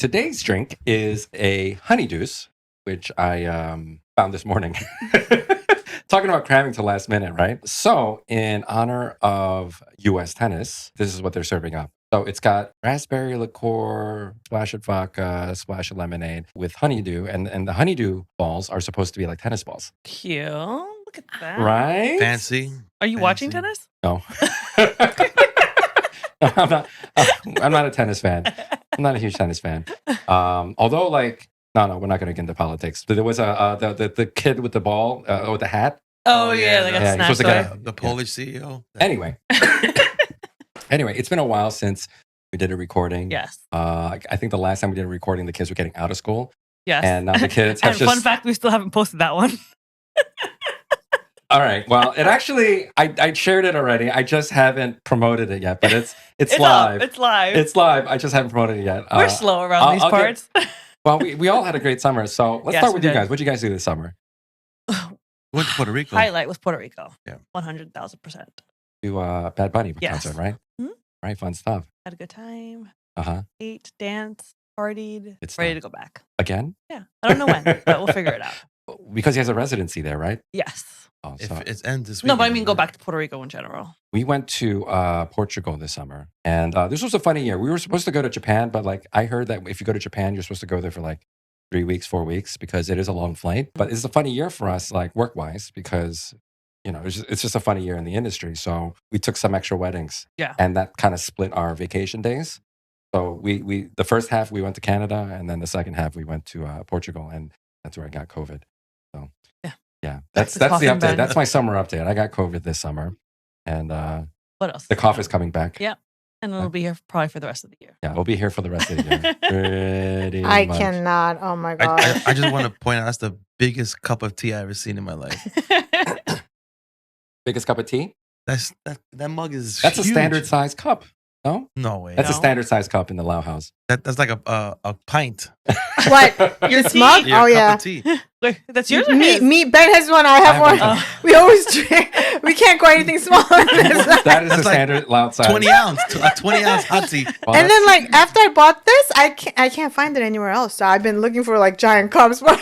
Today's drink is a honeydeuce, which I found this morning. Talking about cramming to last minute, right? So, in honor of U.S. tennis, this is what they're serving up. So, it's got raspberry liqueur, splash of vodka, splash of lemonade with honeydew. And the honeydew balls are supposed to be like tennis balls. Cute. Look at that. Right? Fancy. Are you watching tennis? No. I'm not a tennis fan. I'm not a huge tennis fan. Although, like, no, we're not going to get into politics. There was the kid with the ball with the hat. Oh, yeah, like a yeah, snack you're supposed to get The Polish CEO. Anyway, it's been a while since we did a recording. Yes. I think the last time we did a recording, the kids were getting out of school. Yes. And now the kids have and fun fact, we still haven't posted that one. All right. Well, it actually, I shared it already. I just haven't promoted it yet, but it's live. It's live. It's live. I just haven't promoted it yet. We're slow around these parts. Well, we all had a great summer. So let's start with you guys. What did you guys do this summer? Went to Puerto Rico. Highlight was Puerto Rico. Yeah. 100,000%. To Bad Bunny concert, right? Mm-hmm. Right. Fun stuff. Had a good time. Uh-huh. Ate, danced, partied. It's ready to go back. Again? Yeah. I don't know when, but we'll figure it out. Because he has a residency there, right? Yes. Oh, If so it ends this week. No, but I mean go back to Puerto Rico in general. we went to Portugal this summer, and this was a funny year. We were supposed to go to Japan, but like I heard that if you go to Japan, you're supposed to go there for like 3 weeks, 4 weeks, because it is a long flight. But it's a funny year for us, like work-wise, because it's just a funny year in the industry. So we took some extra weddings, Yeah. and that kind of split our vacation days. So we the first half we went to Canada, and then the second half we went to Portugal, and that's where I got COVID. So yeah, that's the coughing update. bed. That's my summer update. I got COVID this summer, and What else? the cough is coming back. Yeah. And it'll be here probably for the rest of the year. Yeah, we'll be here for the rest of the year. Pretty I much. cannot. Oh my god. I just want to point out that's the biggest cup of tea I've ever seen in my life. Biggest cup of tea? That mug is That's huge. a standard size cup. No? No way. That's a No. standard size cup in the Lao house. That's like a pint. What? Your This tea? mug? Yeah, Oh cup yeah. of tea. Wait, that's yours or his? Me, Ben has one. I have I one. have one. We always drink. We can't go anything smaller than this. That is That's a like standard Lao size. 20 ounce. A 20 ounce hot tea. Well, And that's- then, like, after I bought this, I can't find it anywhere else. So I've been looking for like giant cups, but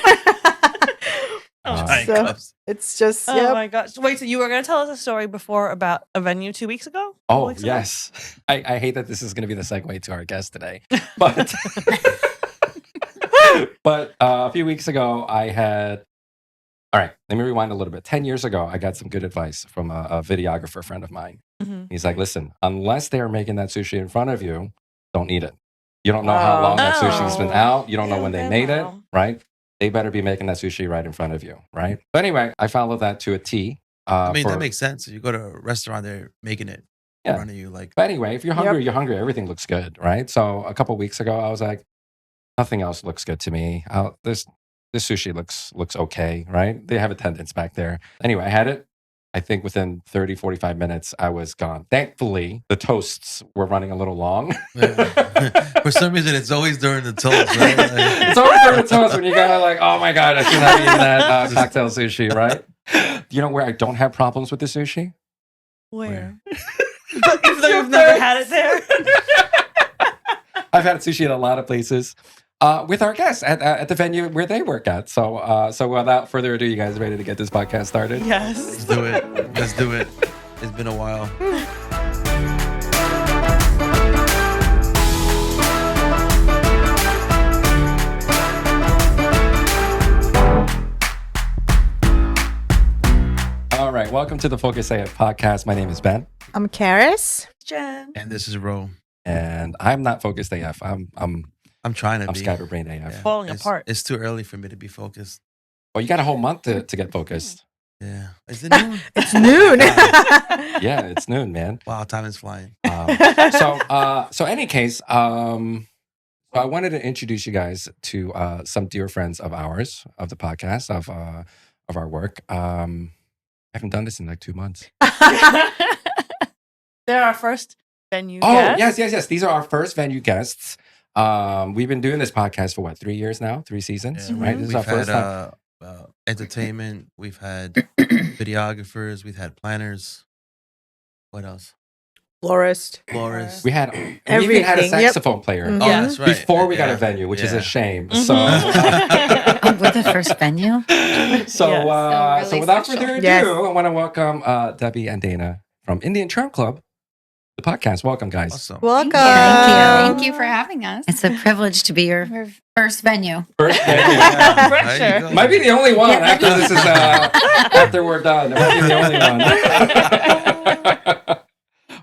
Giant So- cups. it's just Oh my gosh. Wait, so you were going to tell us a story before about a venue 2 weeks ago? Oh, Weeks ago? yes. I hate that this is going to be the segue to our guest today. But but a few weeks ago, I had. All right, let me rewind a little bit. 10 years ago, I got some good advice from a videographer friend of mine. Mhm. He's like, listen, unless they're making that sushi in front of you, don't eat it. You don't know how long that sushi's been Oh. out. You don't know Yeah, when they yeah, made it, wow. right? They better be making that sushi right in front of you, right? But anyway, I followed that to a T. I mean, for- that makes sense. You go to a restaurant, they're making it Yeah. in front of you. Like, But anyway, if you're hungry, Yep. you're hungry. Everything looks good, right? So a couple weeks ago, I was like, nothing else looks good to me. This sushi looks okay, right? They have attendants back there. Anyway, I had it. I think within 30, 45 minutes, I was gone. Thankfully, the toasts were running a little long. for some reason, it's always during the toast, right? Like, It's always during the toast when you gotta like, oh my God, I should have eaten that cocktail sushi, right? You know where I don't have problems with the sushi? Where? Even though you've never had it there? I've had sushi at a lot of places with our guests at the venue where they work at. So without further ado, you guys ready to get this podcast started? Yes. let's do it. Let's do it. It's been a while. All right, welcome to the Focus AF podcast. My name is Ben, I'm Karis. Jen. And this is Ro. and I'm not focused AF. I'm I'm trying to be. scatterbrained AF. Yeah. Falling It's- apart. It's too early for me to be focused. Well, you got a whole month to get focused. Yeah. Is it noon? It's noon. Yeah, it's noon, man. Wow, time is flying. So any case, I wanted to introduce you guys to some dear friends of ours, of the podcast, of our work. I haven't done this in like 2 months. They're our first venue Oh, guests. yes. These are our first venue guests. We've been doing this podcast for 3 years now, 3 seasons, Yeah. right? This is our We've first time. had entertainment. We've had videographers. We've had planners. What else? Florist. Florist. We even had a Everything, yep. saxophone player Mhm. Oh, that's right. before we got Yeah. a venue, which is a Yeah. shame. Mhm. So, Oh, we're the first venue. so, Yes. so really without special. further ado, Yes. I want to welcome Debbie and Dana from Indian Trail Club, the podcast. Welcome, guys. Awesome. Welcome. Thank Thank you for having us. It's a privilege to be your We're first venue. First venue. There you Pressure. go. Might be the only one Yeah. after this is after we're done. It might be the only one.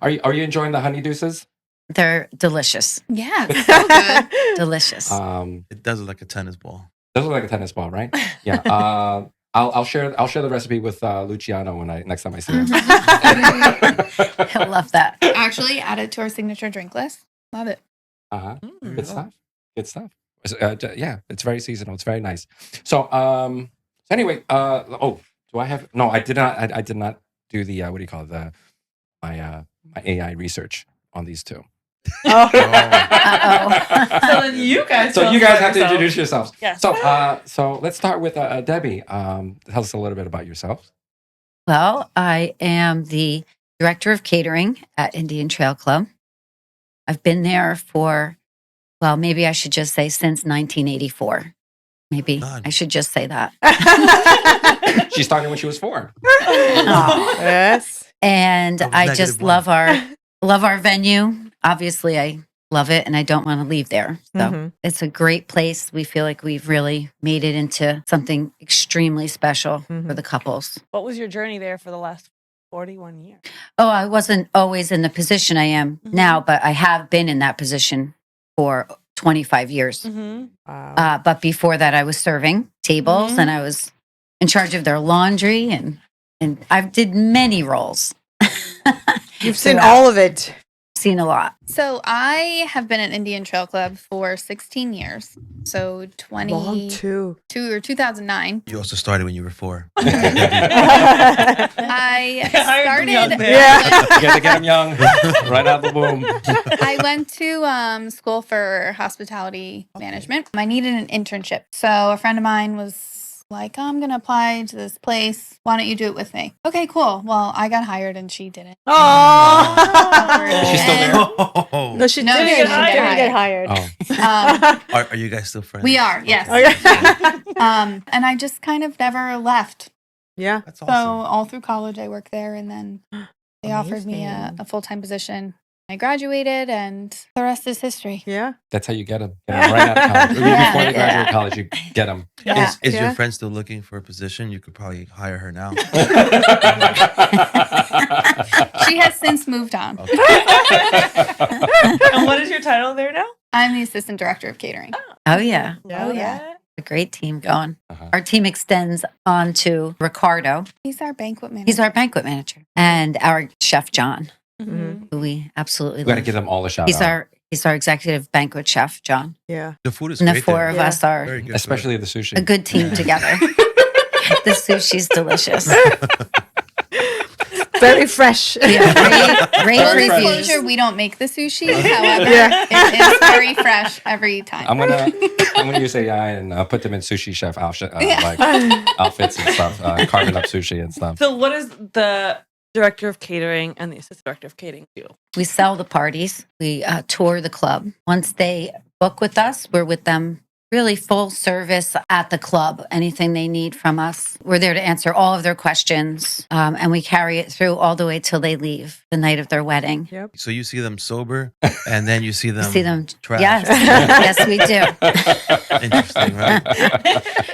Are you enjoying the honeydeuces? They're delicious. yeah, it's so good. Delicious. It does look like a tennis ball. Those look like a tennis ball, right? Yeah. I'll share the recipe with Luciano next time I see him. I love that. Actually, add it to our signature drink list. Love it. Uh-huh. Mm. Good stuff. Good stuff. Yeah, it's very seasonal. It's very nice. So, anyway, do I have? No, I did not. I did not do the what do you call it? My AI research on these two. Oh. Uh-oh. So then you guys. So tell you us guys about have to yourself. introduce yourselves. Yes. So let's start with Debbie. Tell us a little bit about yourself. Well, I am the director of catering at Indian Trail Club. I've been there for, well, maybe I should just say since 1984. Maybe God. I should just say that. She started when she was 4. Aw. Yes. And That was I just -1. love our venue. Obviously, I love it, and I don't want to leave there. So Mhm. it's a great place. We feel like we've really made it into something extremely special for Mhm. the couples. What was your journey there for the last 41 years? Oh, I wasn't always in the position I am Mhm. now, but I have been in that position for 25 years. Mm-hmm. Wow. But before that, I was serving tables, Mhm. and I was in charge of their laundry, and I did many roles. You've seen throughout. all of it. Seen a lot. So I have been at Indian Trail Club for 16 years. So Long 22 too. or 2009. You also started when you were 4. I Hired them young started. there. Yeah. You got to get them young, right out the womb. I went to school for hospitality management. I needed an internship. So a friend of mine was like, I'm going to apply to this place. Why don't you do it with me? Okay, cool. Well, I got hired and she didn't. Oh. Is she still there? Oh. No, she No, didn't. she She got didn't get hired. hired. Oh, Um, Are you guys still friends? we are, yes. Okay. And I just kind of never left. Yeah. That's So awesome. all through college, I worked there, and then they offered me Amazing. a full-time position. I graduated, and the rest is history. Yeah. that's how you get them. Right out of college. Before you graduate college, you get them. Yeah. Is Yeah. your friend still looking for a position? You could probably hire her now. She has since moved on. Okay. And what is your title there now? I'm the assistant director of catering. Oh, yeah. Oh, yeah. A great team going. Uh-huh. Our team extends on to Ricardo. He's our banquet manager. He's our banquet manager. And our chef, John, Mm-hmm. who we absolutely We got to love. give them all a shout He's out. our executive banquet chef, John. Yeah. The food is And the great four there. of Yeah. us are Very good food. Especially the sushi. a good team Yeah. together. The sushi's delicious. Very fresh. Yeah, rave Full Very fresh. disclosure, reviews. we don't make the sushi. However, Yeah. it is very fresh every time. I'm gonna use AI and put them in sushi chef like outfits and stuff, carving up sushi and stuff. So, what does the director of catering and the assistant director of catering do? We sell the parties. We tour the club. Once they book with us, we're with them really full service at the club. Anything they need from us, we're there to answer all of their questions. And we carry it through all the way till they leave the night of their wedding. Yep. So you see them sober, and then you see them. You see them. trash. Yes. Yes, we do. Interesting, right? That's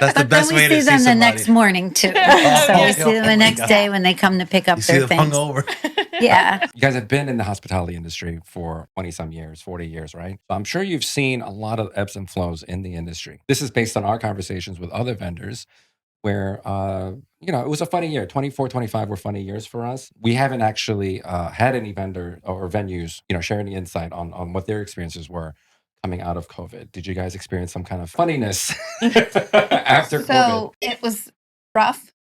the But then best we way see to see them the somebody. next morning too. Oh, So we okay. see them the next day when they come to pick up You see their them things. hungover. Yeah. You guys have been in the hospitality industry for 20 some years, 40 years, right? So I'm sure you've seen a lot of ebbs and flows in the industry. This is based on our conversations with other vendors where, it was a funny year. 24, 25 were funny years for us. We haven't actually had any vendor or venues, share any insight on what their experiences were coming out of COVID. Did you guys experience some kind of funniness after COVID? So it was rough.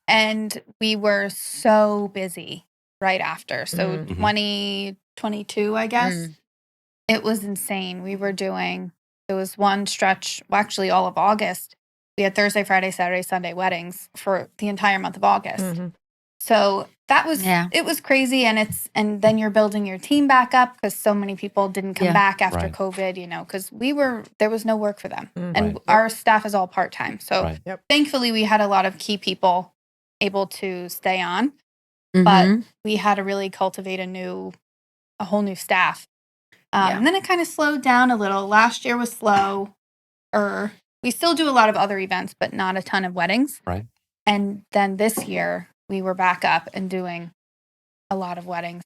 And we were so busy right after. So Mhm. 2022, I guess. Mm. It was insane. There was one stretch, well, actually all of August. We had Thursday, Friday, Saturday, Sunday weddings for the entire month of August. Mhm. So that was Yeah. it was crazy, and then you're building your team back up because so many people didn't come Yeah. back after Right. COVID, because there was no work for them, Mm. and Right. our staff is all part time. So Right. thankfully, we had a lot of key people able to stay on, Mhm. but we had to really cultivate a whole new staff. Yeah. And then it kind of slowed down a little. Last year was slow. We still do a lot of other events, but not a ton of weddings. Right. And then this year we were back up and doing a lot of weddings.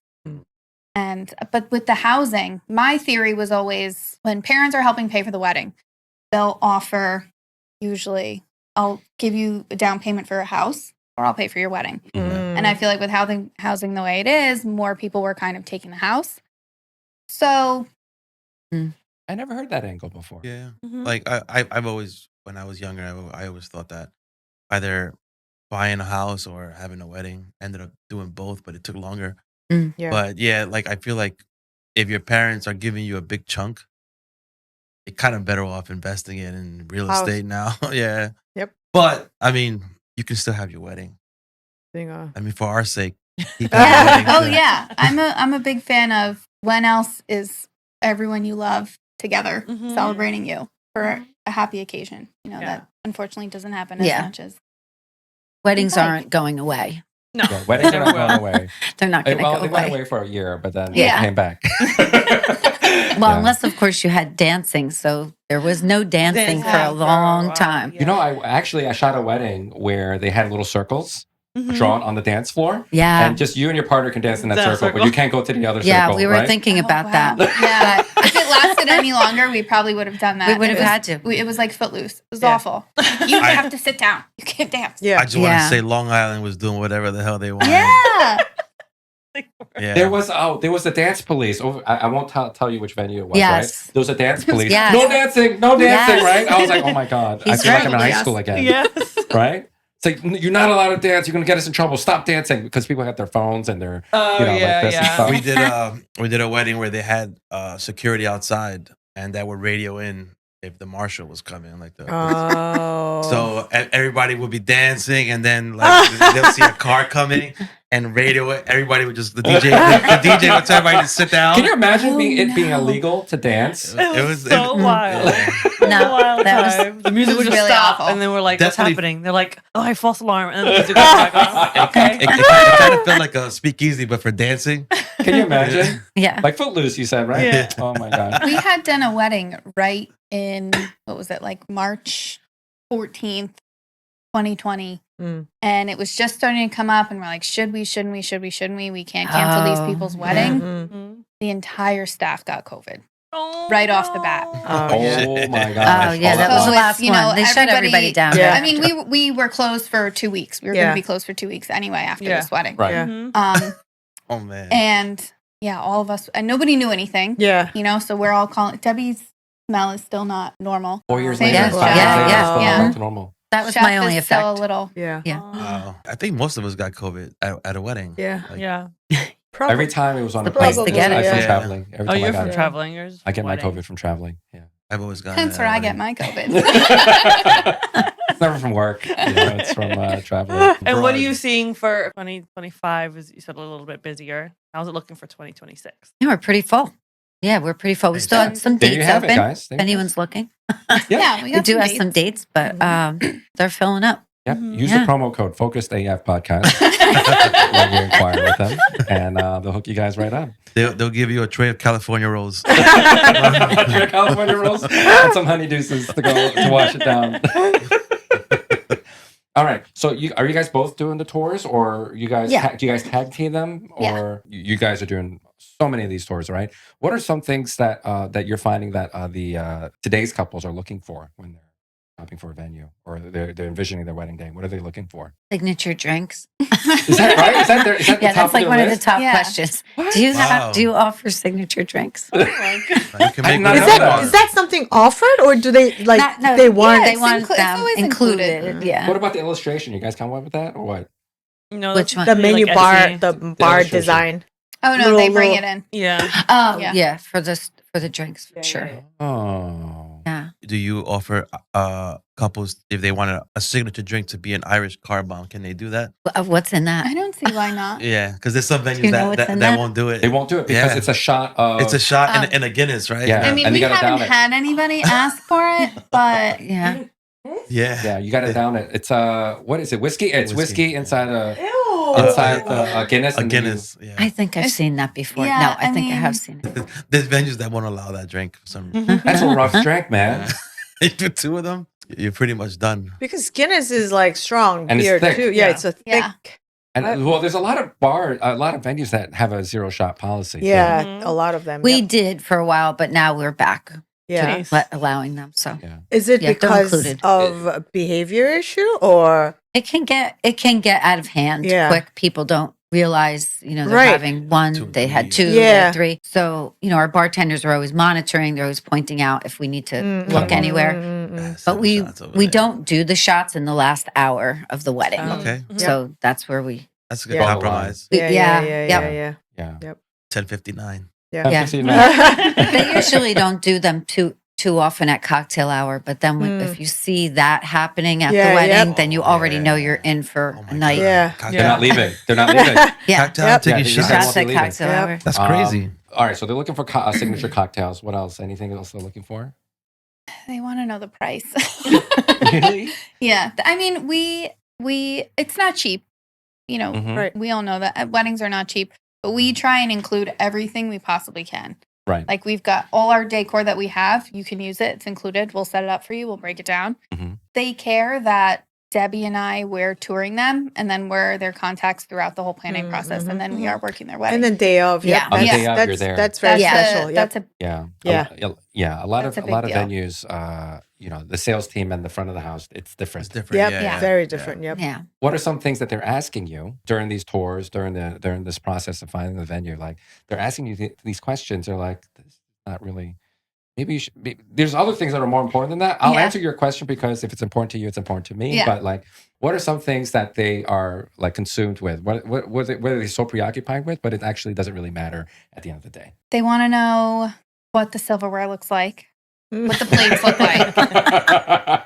But with the housing, my theory was always when parents are helping pay for the wedding, they'll offer usually I'll give you a down payment for a house or I'll pay for your wedding. Mhm. And I feel like with housing the way it is, more people were kind of taking the house. So I never heard that angle before. Yeah. Mhm. Like I've always, when I was younger, I always thought that either buying a house or having a wedding. Ended up doing both, but it took longer. Yeah. But yeah, like I feel like if your parents are giving you a big chunk, you're kind of better off investing it in real House. estate now. Yeah. Yep. But I mean, you can still have your wedding. Thing, I mean, for our sake, keep having weddings. oh yeah, I'm a big fan of when else is everyone you love together Mhm. celebrating you for a happy occasion. Yeah. That unfortunately doesn't happen as Yeah. much as Weddings like. aren't going away. No. Yeah, weddings are not Never going will. away. They're not going to Well, go they went away. away for a year, but then Yeah. they came back. Well, Yeah. unless of course you had dancing, so there was no dancing for a Yeah, long while, time. yeah. You know, I shot a wedding where they had little circles Mhm. drawn on the dance floor, Yeah, and just you and your partner can dance in that That circle, but circle. you can't go to the other yeah, circle. we were right? thinking Oh, about wow. that. Yeah, if it lasted any longer, we probably would have done that. We would have It was- had to. It was like Footloose. It was Yeah. awful. You have to sit down. You can't dance. Yeah. I just want Yeah. to say Long Island was doing whatever the hell they wanted. Yeah. Yeah. There was the dance police. I won't tell you which venue it was. Yes. Right? There was a dance police. Yes. No dancing, no dancing. Yes. Right? I was like, oh my god, I He's feel like right. I'm in high Yes. school again. Yes. Right? It's like you're not allowed to dance. You're gonna get us in trouble. Stop dancing because people have their phones and their Oh, you know yeah, like this and yeah. stuff. we did a wedding where they had security outside and that would radio in if the marshal was coming, like the Oh. so everybody would be dancing, and then like they'll see a car coming and radio it. Everybody would just the DJ would tell everybody to sit down. Can you imagine Oh, it being no. illegal to dance? It was so it- wild. yeah. No, wild that was- time. The music It would was just really stop, awful. and then we're like, "What's Definitely- happening?" They're like, "Oh, I false alarm," and then the music goes back on. Okay. It kind of felt like a speakeasy, but for dancing. Can you imagine? yeah. Like Footloose, you said, right? Yeah. Oh my god. We had done a wedding right in what was it, like March 14th, 2020. Mm. And it was just starting to come up, and we're like, shouldn't we? We can't cancel Oh, these people's wedding. Mm. Mhm. The entire staff got COVID. Oh, Right off the bat. no. Oh, yeah. Oh my Oh gosh. yeah, that So was the it's, last you know, one. They shut everybody down. Yeah. I mean, we were closed for 2 weeks. We were going Yeah. to be closed for 2 weeks anyway after Yeah. this wedding. Right. Yeah. Mhm. Oh man. And yeah, all of us, and nobody knew anything, Yeah. so we're all calling. Debbie's smell is still not normal. 4 years Same later, as 5 Chef. years later, Yeah, it's still yeah. not back to normal. That was Chef my only is still effect. a little. Yeah. Yeah. Wow. I think most of us got COVID at a wedding. Yeah. Like, Yeah. Probably. Every time it was on The a plane, place to get it. I from Yeah. traveling. Every Oh, time you're I got from it. traveling. Yours. I get my wedding. COVID from traveling. Yeah. I've always gotten. Hence it where at I a get wedding. my COVID. It's never from work. It's from traveling. And what are you Abroad. seeing for 2025? Is you said a little bit busier. How's it looking for 2026? Yeah, we're pretty full. Yeah, we're pretty full. We still have some There you dates have open. it, guys. If anyone's looking, Yeah, we do have some dates, but they're filling up. Yep. Mhm. Use Yeah. the promo code Focused AF Podcast when you inquire with them, and they'll hook you guys right up. They'll give you a tray of California rolls. Your California rolls and some honeydews to go to wash it down. All right. So, are you guys both doing the tours, or you guys? Yeah. Do you guys tag team them, or you guys are doing so many of these tours, right? What are some things that that you're finding that the today's couples are looking for when they're shopping for a venue, or they're envisioning their wedding day? What are they looking for? Signature drinks. Is that right? Is that the Yeah, top that's like of one their of the list? top Yeah. questions. What? Do you Wow. do you offer signature drinks? You can I did make not Is know whatever that you is want. that something offered, or do they like Not- no, they want? Yeah, They want it's them always included. included. Yeah. What about the illustration? You guys come up with that, or what? No, Which that's one? the usually menu like bar, Etsy. the bar illustration. design. Oh no, Little- they bring it little- in. Yeah. Oh Yeah. yeah, for the drinks for Yeah, sure. yeah, Oh, Yeah. do you offer couples if they want a signature drink to be an Irish car bomb? Can they do that? What's in that? I don't see why not. Yeah, because there's some you venues know what's that in that? won't do it. They won't do it because Yeah. it's a shot of. It's a shot Oh. and a Guinness, right? Yeah. I mean, And we you gotta haven't down it. had anybody ask for it, but Yeah. Yeah. Yeah, you got to down it. It's what is it? Whiskey? It's whiskey Whiskey, inside a Ew. a Guinness. A and then Guinness. Yeah. I think I've It's- seen that before. yeah, no, I I think I mean- have seen it. There's venues that won't allow that drink for some reason. That's a rough drink, man. You do two of them, you're pretty much done. Because Guinness is like strong And it's beer thick. too. Yeah, Yeah. it's a thick. Yeah. And well, there's a lot of venues that have a 0 shot policy. too. Yeah, Mhm. a lot of them. We yep. did for a while, but now we're back Yeah. Nice. allowing them. So Yeah. Is it Yeah, they're because included. of a behavior issue or? it can get out of hand Yeah. quick. People don't realize, they're Right. having one, Two, they had three. two, they Yeah. had three. So, our bartenders are always monitoring. They're always pointing out if we need to look anywhere. But Seven we shots over we there. don't do the shots in the last hour of the wedding. Oh. Okay, So that's where we that's a good Yeah. compromise. Yeah, yeah, yeah, yep. yeah, yeah. Yeah. 10:59. Yeah. Yeah. Yeah. They usually don't do them too often at cocktail hour, but then if you see that happening at Yeah, the wedding, yep. then you already know you're in for Oh a my night. God. Yeah. Cocktail. They're not leaving. They're not leaving. Yeah. Cocktail, Yep. taking Yeah, these shots. guys Shots won't be at leaving. cocktail Yep. hour. That's crazy. All right, so they're looking for signature cocktails. What else? Anything else they're looking for? they want to know the price. Really? Yeah. I mean, we it's not cheap. Mhm. Right. We all know that weddings are not cheap, but we try and include everything we possibly can. Right. Like we've got all our decor that we have. You can use it. It's included. We'll set it up for you. We'll break it down. Mhm. They care that Debbie and I, we're touring them, and then we're their contacts throughout the whole planning process, and then we are working their wedding. And then day of. Yep. Yeah. On the That's, day of, that's, you're there. that's very That's special. Yep. That's a Yeah. Yeah. Yeah. A lot That's of a big deal. venues, the sales team and the front of the house, it's different. It's different. Yep. Yeah, Yeah. Very different. Yep. Yeah. What are some things that they're asking you during these tours, during this process of finding the venue? Like they're asking you these questions. They're like, this is not really. Maybe you should be. There's other things that are more important than that. I'll Yeah. answer your question because if it's important to you, it's important to me. Yeah. But like, what are some things that they are like consumed with? What are they so preoccupied with? But it actually doesn't really matter at the end of the day. They want to know what the silverware looks like, what the plates look like.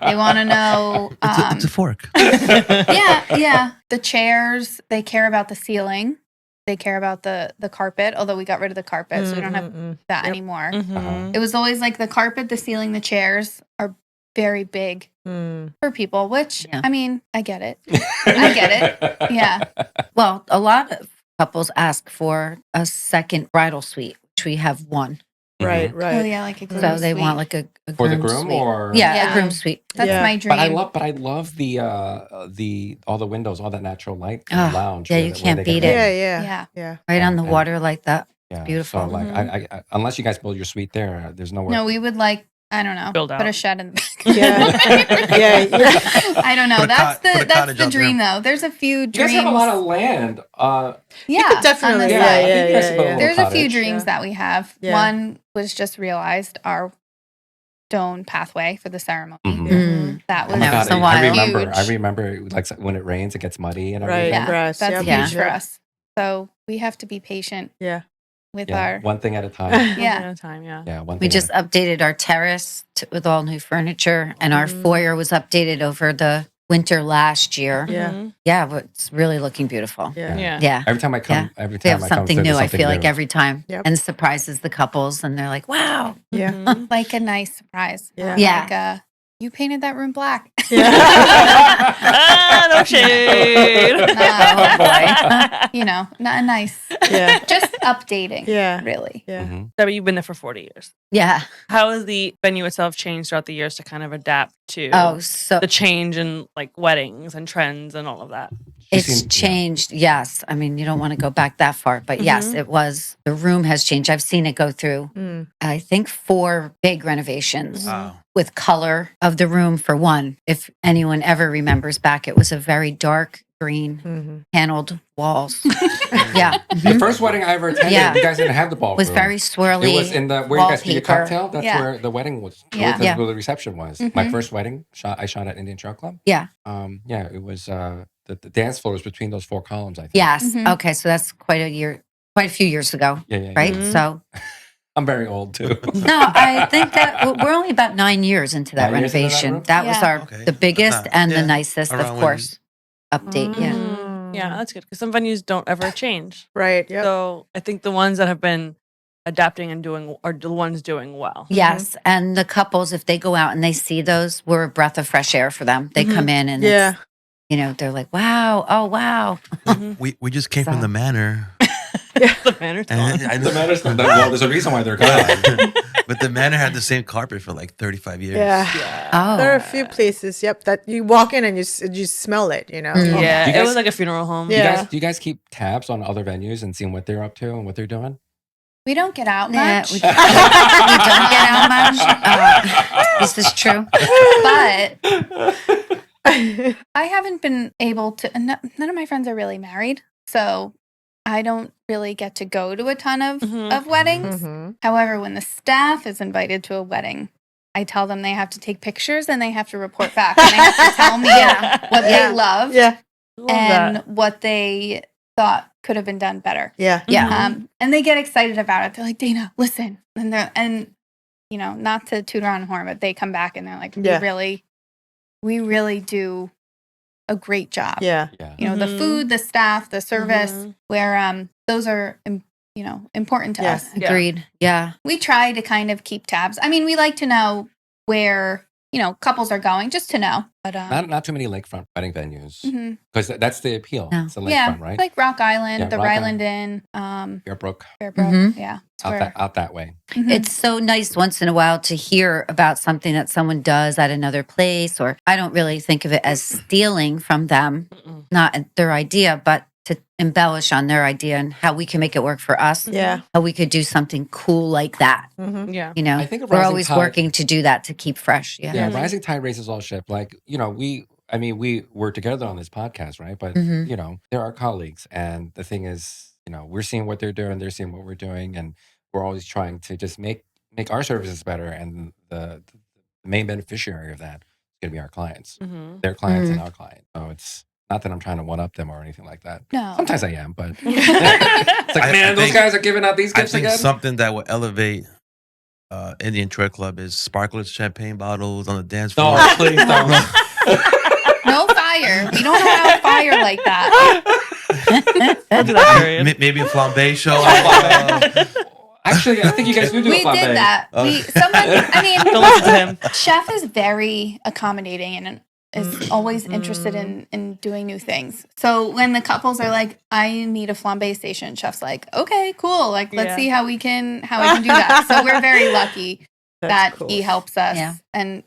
They want to know. It's a fork. Yeah. The chairs. They care about the ceiling. They care about the carpet. Although we got rid of the carpet, so we don't have that Yep. anymore. Mhm. It was always like the carpet, the ceiling, the chairs are very big Mm. for people. Which Yeah. I mean, I get it. I get it. Yeah. Well, a lot of couples ask for a second bridal suite, which we have one. Right. Oh Right. yeah, like a groom So they suite. want like a For the groom groom suite. or Yeah, Yeah. a groom suite. That's Yeah. my dream. But I love the all the windows, all that natural light in Oh, the lounge. yeah, where you where can't they beat can it. Yeah. hang. Yeah. Yeah. Yeah. Right on the And- water like that. Yeah, beautiful. So like, I unless you guys build your suite there, there's nowhere. No, we would like, I don't know, Build put a out. shed in the back. Yeah. Yeah. I don't know. Put a That's put a the cottage that's the out there. dream though. There's a few you dreams. guys have a lot of land. yeah, definitely- on the yeah, side. I think you guys should build a little There's a few cottage. dreams Yeah. that we have. Yeah. One was just realized our stone pathway for the ceremony. Mhm. Mm. That Oh was my That God, was a I while. remember. I huge. remember like when it rains, it gets muddy and Right. everything. Yeah, Grass, that's yep. Yeah. huge for us. So we have to be patient Yeah. with Yeah, our. one thing at a time. Yeah. One at a time, yeah. Yeah, one. We thing just updated our terrace with all new furniture, and our foyer was updated over the winter last year. Yeah. Mhm. Yeah, but it's really looking beautiful. Yeah. Yeah. Yeah. every time I come, every We time have I come something through, new, there's I feel like new. every time. Yep. And surprises the couples, and they're like, wow. Yeah. Mhm. Like a nice surprise. Yeah. Yeah. Like you painted that room black. Ah, no shade. Oh, boy. You know, not nice. Yeah. Just updating. Yeah. Really. Yeah. Mhm. Debbie, you've been there for 40 years. Yeah. How has the venue itself changed throughout the years to kind of adapt to Oh, so the change in like weddings and trends and all of that? She's it's seen- changed. Yes. I mean, you don't want to go back that far, but yes, Mhm. it was. The room has changed. I've seen it go through, Mm. I think, 4 big renovations Wow. with color of the room for one. If anyone ever remembers back, it was a very dark green Mhm. paneled walls. Yeah. The first wedding I ever attended, Yeah. you guys didn't have the ballroom. Was very swirly. It was in the where you guys do your wallpaper. cocktail. That's Yeah. where the wedding was. Yeah. Where Yeah. the reception was. My Mhm. first wedding I shot at Indian Trail Club. Yeah. Yeah, it was the dance floor was between those 4 columns. I think. Yes. Mhm. Okay. So that's quite a few years ago, Yeah. right? Mhm. So I'm very old too. No, I think that we're only about 9 years into that 9 years into that renovation. roof? That was Yeah. our Okay. the biggest That's not- and the yeah, nicest, of around when- course. Update, yeah. Yeah, that's good because some venues don't ever change. Right. Yep. So I think the ones that have been adapting and doing are the ones doing well. Yes, and the couples, if they go out and they see those, we're a breath of fresh air for them. They come in and Yeah. it's, you know, they're like, wow, oh wow. We just came from So- the manor. The manner's And gone. I The matters, well, there's a reason why they're gone. but the manor had the same carpet for like 35 years. Yeah. Yeah. Oh, There are a few places, yep, that you walk in and you smell it, you know. Mm. Yeah, Do you it guys- was like a funeral home. Do you Yeah. guys, do you guys keep tabs on other venues and seeing what they're up to and what they're doing? We don't get out yeah, much. we don't get out much. This is true. But I haven't been able to. None of my friends are really married, so I don't really get to go to a ton of Mhm. of weddings. Mhm. However, when the staff is invited to a wedding, I tell them they have to take pictures and they have to report back and they have to tell me what Yeah. they loved Yeah. Love and that. what they thought could have been done better. Yeah. Yeah. And they get excited about it. They're like, Dana, listen, and you know, not to toot our own horn, but they come back and they're like, Yeah. we really do a great job. Yeah. Yeah. You know, the Mhm. food, the staff, the service, Mhm. where those are important to Yes. us. Yeah. Agreed. Yeah. We try to kind of keep tabs. I mean, we like to know where couples are going, just to know. But Not too many lakefront wedding venues mhm. because that's the appeal. No. It's the yeah, lakefront, right? like Rock Island, Yeah, the Rock Ryland Inn, Fairbrook, Fairbrook. Mhm. Yeah, it's out where- out that way. Mhm. It's so nice once in a while to hear about something that someone does at another place, or I don't really think of it as stealing from them, Mm-mm. not their idea, but to embellish on their idea and how we can make it work for us, Yeah. how we could do something cool like that. Mhm. Yeah. You know, I think a we're rising always tide- working to do that to keep fresh. Yeah. Yeah, Mhm. rising tide raises all ship. Like, we were together on this podcast, right? But, Mhm. they're our colleagues. And the thing is, we're seeing what they're doing, they're seeing what we're doing. And we're always trying to just make our services better. And the main beneficiary of that is going to be our clients, Mhm. their clients and our client. So it's not that I'm trying to one up them or anything like that. No. Sometimes I am, but it's like, I man, those think- guys are giving out these I gifts think again. something that will elevate Indian Troy Club is sparklers, champagne bottles on the dance floor. No, please don't. No fire. We don't allow fire like that. Don't do that, period. Maybe a flambe show. Actually, I think you guys do We a flambe. did that. Oh. Don't listen to him. Chef is very accommodating and is always interested Mm. in doing new things. So when the couples are like, I need a flambe station, Chef's like, okay, cool. Like, let's Yeah. see how we can do that. So we're very lucky that cool. he helps us. Yeah. And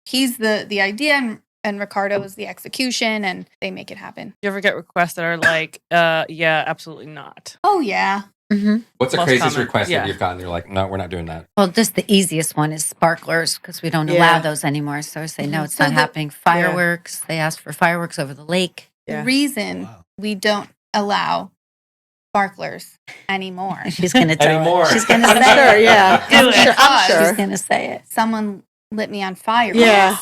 he's the idea and Ricardo is the execution and they make it happen. You ever get requests that are like, yeah, absolutely not. Oh yeah. Hmm. What's the Most craziest common, request yeah. that you've gotten? You're like, no, we're not doing that. Well, just the easiest one is sparklers because we don't Yeah. allow those anymore. So I say, no, it's So not the- happening. Fireworks. They ask for fireworks over the lake. Yeah. The reason Wow. we don't allow sparklers anymore. She's going to tell Anymore. it. She's going to I'm say sure. it. Yeah. Do I'm it. sure. I'm She's She's sure. going to say it. Someone lit me on fire. Yeah.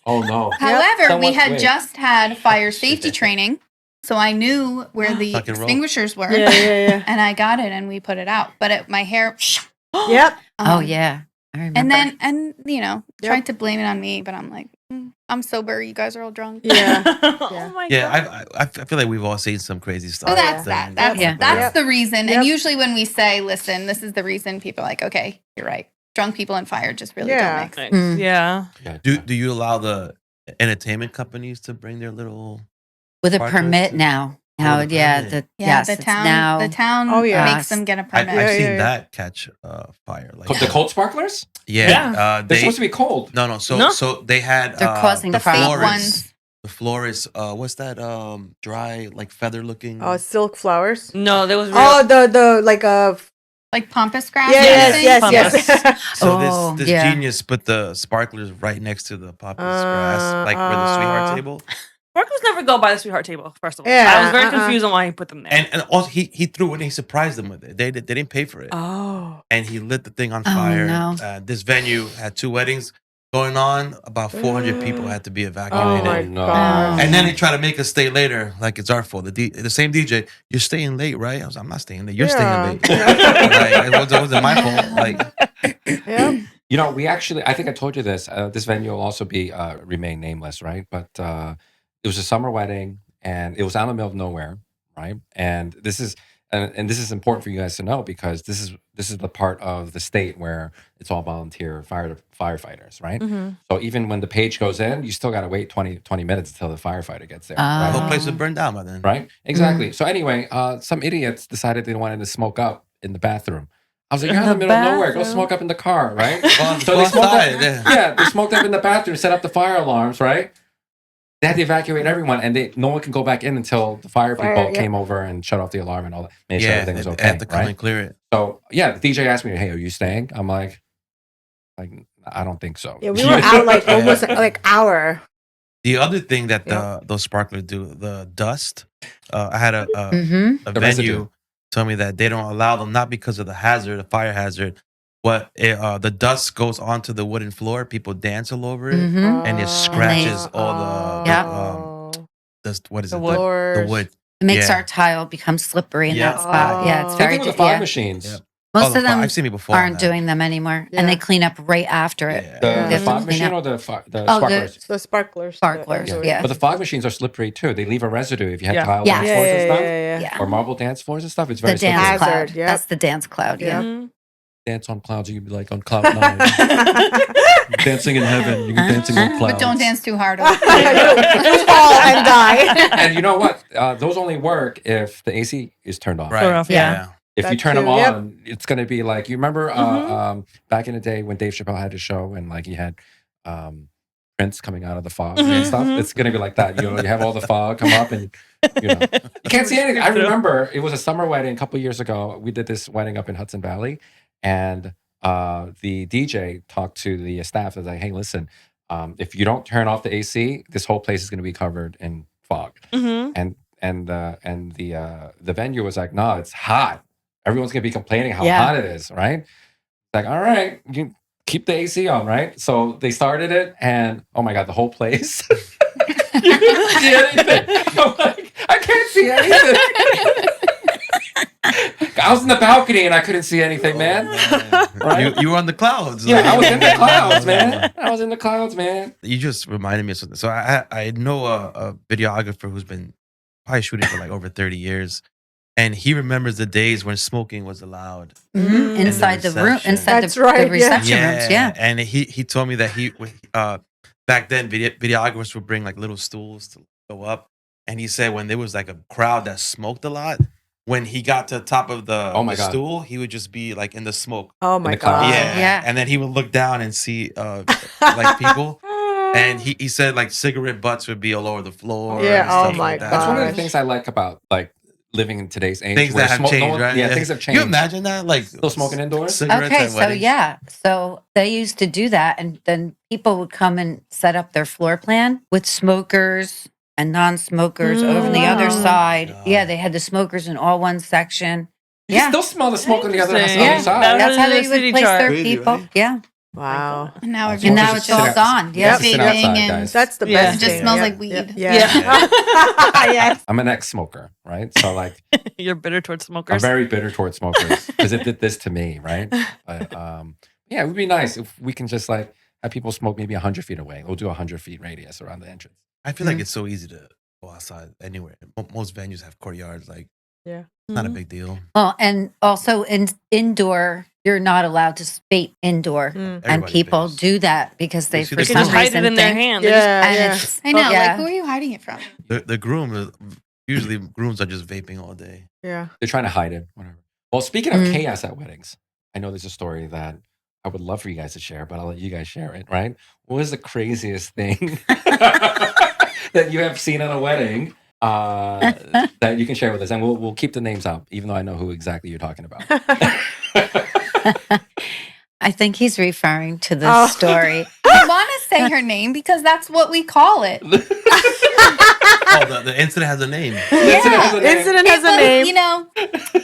Oh no. However, Someone- we had wait. just had fire safety training, so I knew where the Tuck and roll. extinguishers were, Yeah. Yeah. and I got it, and we put it out. But my hair, Yeah. Yep. Oh, yeah. I remember. and then Yep. tried to blame it on me, but I'm like, I'm sober. You guys are all drunk. Yeah. Oh my god. Yeah, I feel like we've all seen some crazy stuff. So that's yeah. that. That's Yeah. that's Yep. the reason. Yep. And usually when we say, "Listen, this is the reason," people are like, "Okay, you're right." Drunk people and fire just really Yeah. don't mix. Nice. Mm. Yeah. Do you allow the entertainment companies to bring their little? with a sparklers permit too? now. Oh, Now, the yeah. permit. Yeah, Yes, the it's town. now. The town Oh, yeah. makes them get a I've permit. Yeah, seen yeah. that catch fire. Like The cold sparklers? yeah, Yeah. They're they supposed to be cold. no. So No? so they had They're causing the fake problems. ones. The florist, what's that? Dry like feather looking. Oh, silk flowers. No, there was. Oh, the like Like pampas grass. yeah, kind yes, of yes, thing? yes. So Oh, this yeah. genius put the sparklers right next to the poppy's grass, like where the sweetheart table. Sparklers never go by the sweetheart table. First of all, Yeah, I was very uh-uh. confused on why he put them there. And also he threw it and he surprised them with it. They didn't pay for it. oh, And he lit the thing on Oh, fire. no. This venue had 2 weddings. going on, about 400 people had to be Oh evacuated. my no. god. And then they try to make us stay later, like it's our fault. The same DJ, you're staying late, right? I was, I'm not staying late. You're staying late. Like, it wasn't my fault. Like, Yeah. You know, we actually, I think I told you this. This venue will also be remain nameless, right? But it was a summer wedding, and it was out in the middle of nowhere, right? And this is important for you guys to know because this is the part of the state where it's all volunteer firefighters, right? Mhm. So even when the page goes in, you still got to wait 20 minutes until the firefighter gets there, the right? whole place would burn down by then. Right? Exactly. So anyway, some idiots decided they wanted to smoke up in the bathroom. I was like, you're in the middle of nowhere. Go bathroom? smoke up in the car, right? Go So they smoked up, outside, yeah. they smoked up in the bathroom, set up the fire alarms, right? They had to evacuate everyone, and no one can go back in until the fire people came over and shut off the alarm and all that, made sure Yeah, everything was they okay, have to come right? and clear it. So yeah, the DJ asked me, "Hey, are you staying?" I'm like, I don't think so. Yeah, we were out like almost like hour. The other thing that Yeah. those sparklers do, the dust. I had a Mm-hmm. The venue residue. tell me that they don't allow them, not because of the hazard, the fire hazard, but the dust goes onto the wooden floor. People dance all over it, Mm-hmm. and it scratches all the Oh. what is The it? wood. The wood. It makes Yeah. our tile become slippery in Yeah. that spot. Yeah, it's Oh. Same very thing with the fog yeah. machines. Yeah. Most Oh, of them I've seen it before. on aren't that. doing them anymore, Yeah. and they clean up right after it. Yeah. The Yeah. fog Mhm. machine Clean or the Oh, sparklers? The sparklers. Sparklers, yeah. But the fog machines are slippery too. They leave a residue if you have Yeah. tile Yeah. dance Yeah, floors and yeah, stuff, yeah, yeah. Yeah. or marble dance floors and stuff. It's The very slippery. dance Hazard, cloud. yep. That's the dance cloud. Yeah. Mhm. Dance on clouds, you'd be like on cloud nine. Dancing in heaven, you're dancing on clouds. But don't dance too hard. You fall and die. And you know what? Those only work if the AC is turned off. Right. Turn off, yeah. yeah. If you That turn them too, yep. on, it's going to be like, you remember Mhm. back in the day when Dave Chappelle had his show and like he had Prince coming out of the fog Mhm, and stuff. mhm. It's going to be like that. You know, you have all the fog come up and you can't see anything. I remember it was a summer wedding a couple years ago. We did this wedding up in Hudson Valley, and the DJ talked to the staff. Was like, "Hey, listen, if you don't turn off the AC, this whole place is going to be covered in fog." Mhm. And the venue was like, "No, it's hot. Everyone's going to be complaining how Yeah. hot it is, right?" Like, all right, you keep the AC on, right? So they started it, and oh my god, the whole place. You couldn't see anything. I'm like, I can't see anything. I was in the balcony and I couldn't see anything, man. Right? You were on the clouds. Yeah, I was in the clouds, man. I was in the clouds, man. You just reminded me of something. So I know a videographer who's been probably shooting for like over 30 years. And he remembers the days when smoking was allowed. Mhm. Inside the room, reception. inside That's the right, yeah. reception rooms. Yeah. And he told me that back then videographers would bring like little stools to go up. And he said when there was like a crowd that smoked a lot, when he got to the top of the, Oh my the God. stool, he would just be like in the smoke. Oh my the cloud. god. Yeah. And then he would look down and see like people. And he said like cigarette butts would be all over the floor. Yeah, and oh stuff my like that. That's one of the Gosh. things I like about like living in today's age. Things where that have no changed, one- right? Yeah, things have Can you changed. imagine that? Like Still smoking indoors? cigarettes Okay, at so weddings? yeah, so they used to do that, and then people would come and set up their floor plan with smokers and non-smokers over on the other Wow. side. God. Yeah, they had the smokers in all one section. You Yeah. can still smell the smoke on the other Interesting. Yeah, other side. That that's how was they the would city place chart. their Crazy, people. right? Yeah, Wow. And now and now it's all Sit out- gone. You Yeah, have to sit Vaping outside, and- guys. That's the Yeah. best. It just thing. smells Yeah. like weed. Yeah. Yes. I'm an ex-smoker, right? So like You're bitter towards I'm smokers. very bitter towards smokers because it did this to me, right? But yeah, it would be nice if we can just like have people smoke maybe 100 feet away. We'll do a 100 feet radius around the entrance. I feel like it's so easy to go outside anywhere. Most venues have courtyards. Like, Yeah. not a Mhm. big deal. Well, and also indoor, you're not allowed to vape indoor, Mm. and Everybody people vapes. do that because They they see for the They some just hide reason it in their think- hand. They just- Yeah. and Yeah. it's I know. yeah. Like, who are you hiding it from? The groom, usually grooms are just vaping all day. Yeah. They're trying to hide it, whatever. Well, speaking of Mm. chaos at weddings, I know there's a story that I would love for you guys to share, but I'll let you guys share it, right? What was the craziest thing that you have seen at a wedding that you can share with us? And we'll keep the names out, even though I know who exactly you're talking about. I think he's referring to the Oh. story. I want to say her name because that's what we call it. Oh, the incident has a name. Incident has a name. Incident has a But, name. You know,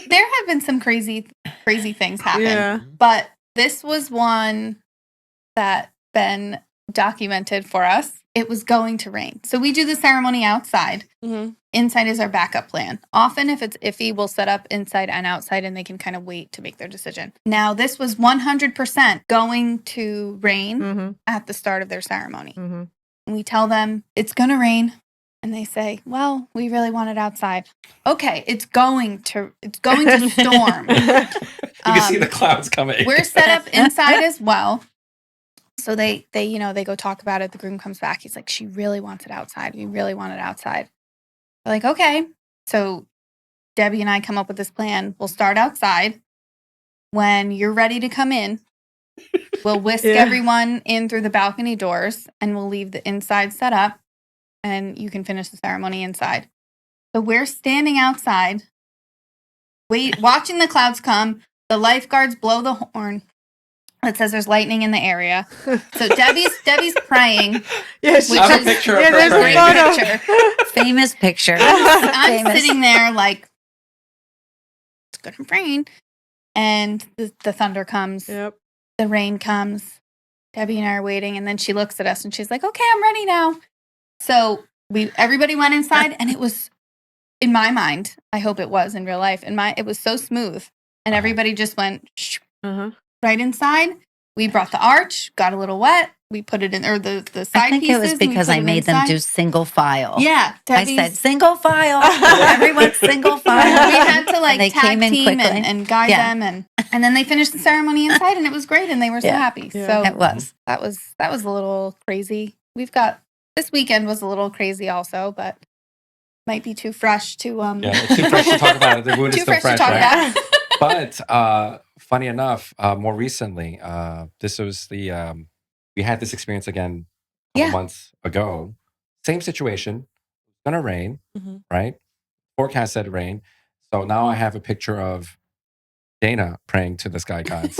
there have been some crazy things happen. Yeah. But this was one that Ben documented for us. It was going to rain. So we do the ceremony outside. Mm-hmm. Inside is our backup plan. Often, if it's iffy, we'll set up inside and outside, and they can kind of wait to make their decision. Now, this was 100% going to rain at the start of their ceremony. And we tell them, it's going to rain. And they say, well, we really want it outside. Okay, it's going to storm. You can see the clouds coming. We're set up inside as well. So they go talk about it. The groom comes back. He's like, she really wants it outside. We really want it outside. We're like, okay. So Debbie and I come up with this plan. We'll start outside. When you're ready to come in, we'll whisk everyone in through the balcony doors, and we'll leave the inside set up, and you can finish the ceremony inside. So we're standing outside, watching the clouds come. The lifeguards blow the horn. It says there's lightning in the area. So Debbie's praying. Yes, I have a picture of her there's praying. a photo. Famous picture. I'm Famous. sitting there like, it's going to rain. And the thunder comes. Yep. The rain comes. Debbie and I are waiting. And then she looks at us and she's like, okay, I'm ready now. So everybody went inside, and it was, in my mind, I hope it was in real life, it was so smooth. And everybody just went right inside. We brought the arch, got a little wet. We put it in, or the side I think pieces. it was and we because put I it made them inside. do single file. Yeah. I said single file. Everyone single file. We had to And they tag came in team quickly. and guide them, and then they finished the ceremony inside, and it was great, and they were so happy. Yeah. So It was. that was a little crazy. This weekend was a little crazy also, but might be too fresh to Yeah, it's too fresh to talk about it. The wound is too still fresh fresh, to talk right? about. But funny enough, more recently, this was we had this experience again a couple months ago. Same situation. It's gonna rain, right? Forecast said rain. So now I have a picture of Dana praying to the sky gods.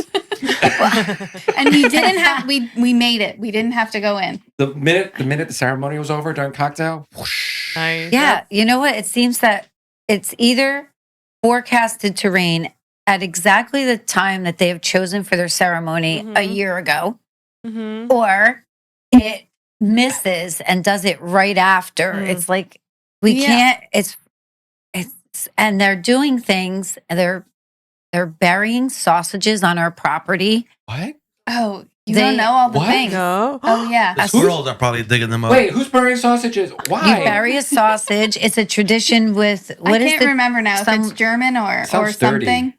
And we didn't have we made it. We didn't have to go in. The minute the ceremony was over during cocktail, whoosh. Nice. Yeah. You know what? It seems that it's either forecasted to rain at exactly the time that they have chosen for their ceremony a year ago, or it misses and does it right after. It's like we can't. It's and they're doing things. They're burying sausages on our property. What? Oh, you don't know all the What? things. No. Oh yeah. The squirrels are probably digging them up. Wait, who's burying sausages? Why? You bury a sausage. It's a tradition with I can't remember now if some- it's German or Sounds dirty. something.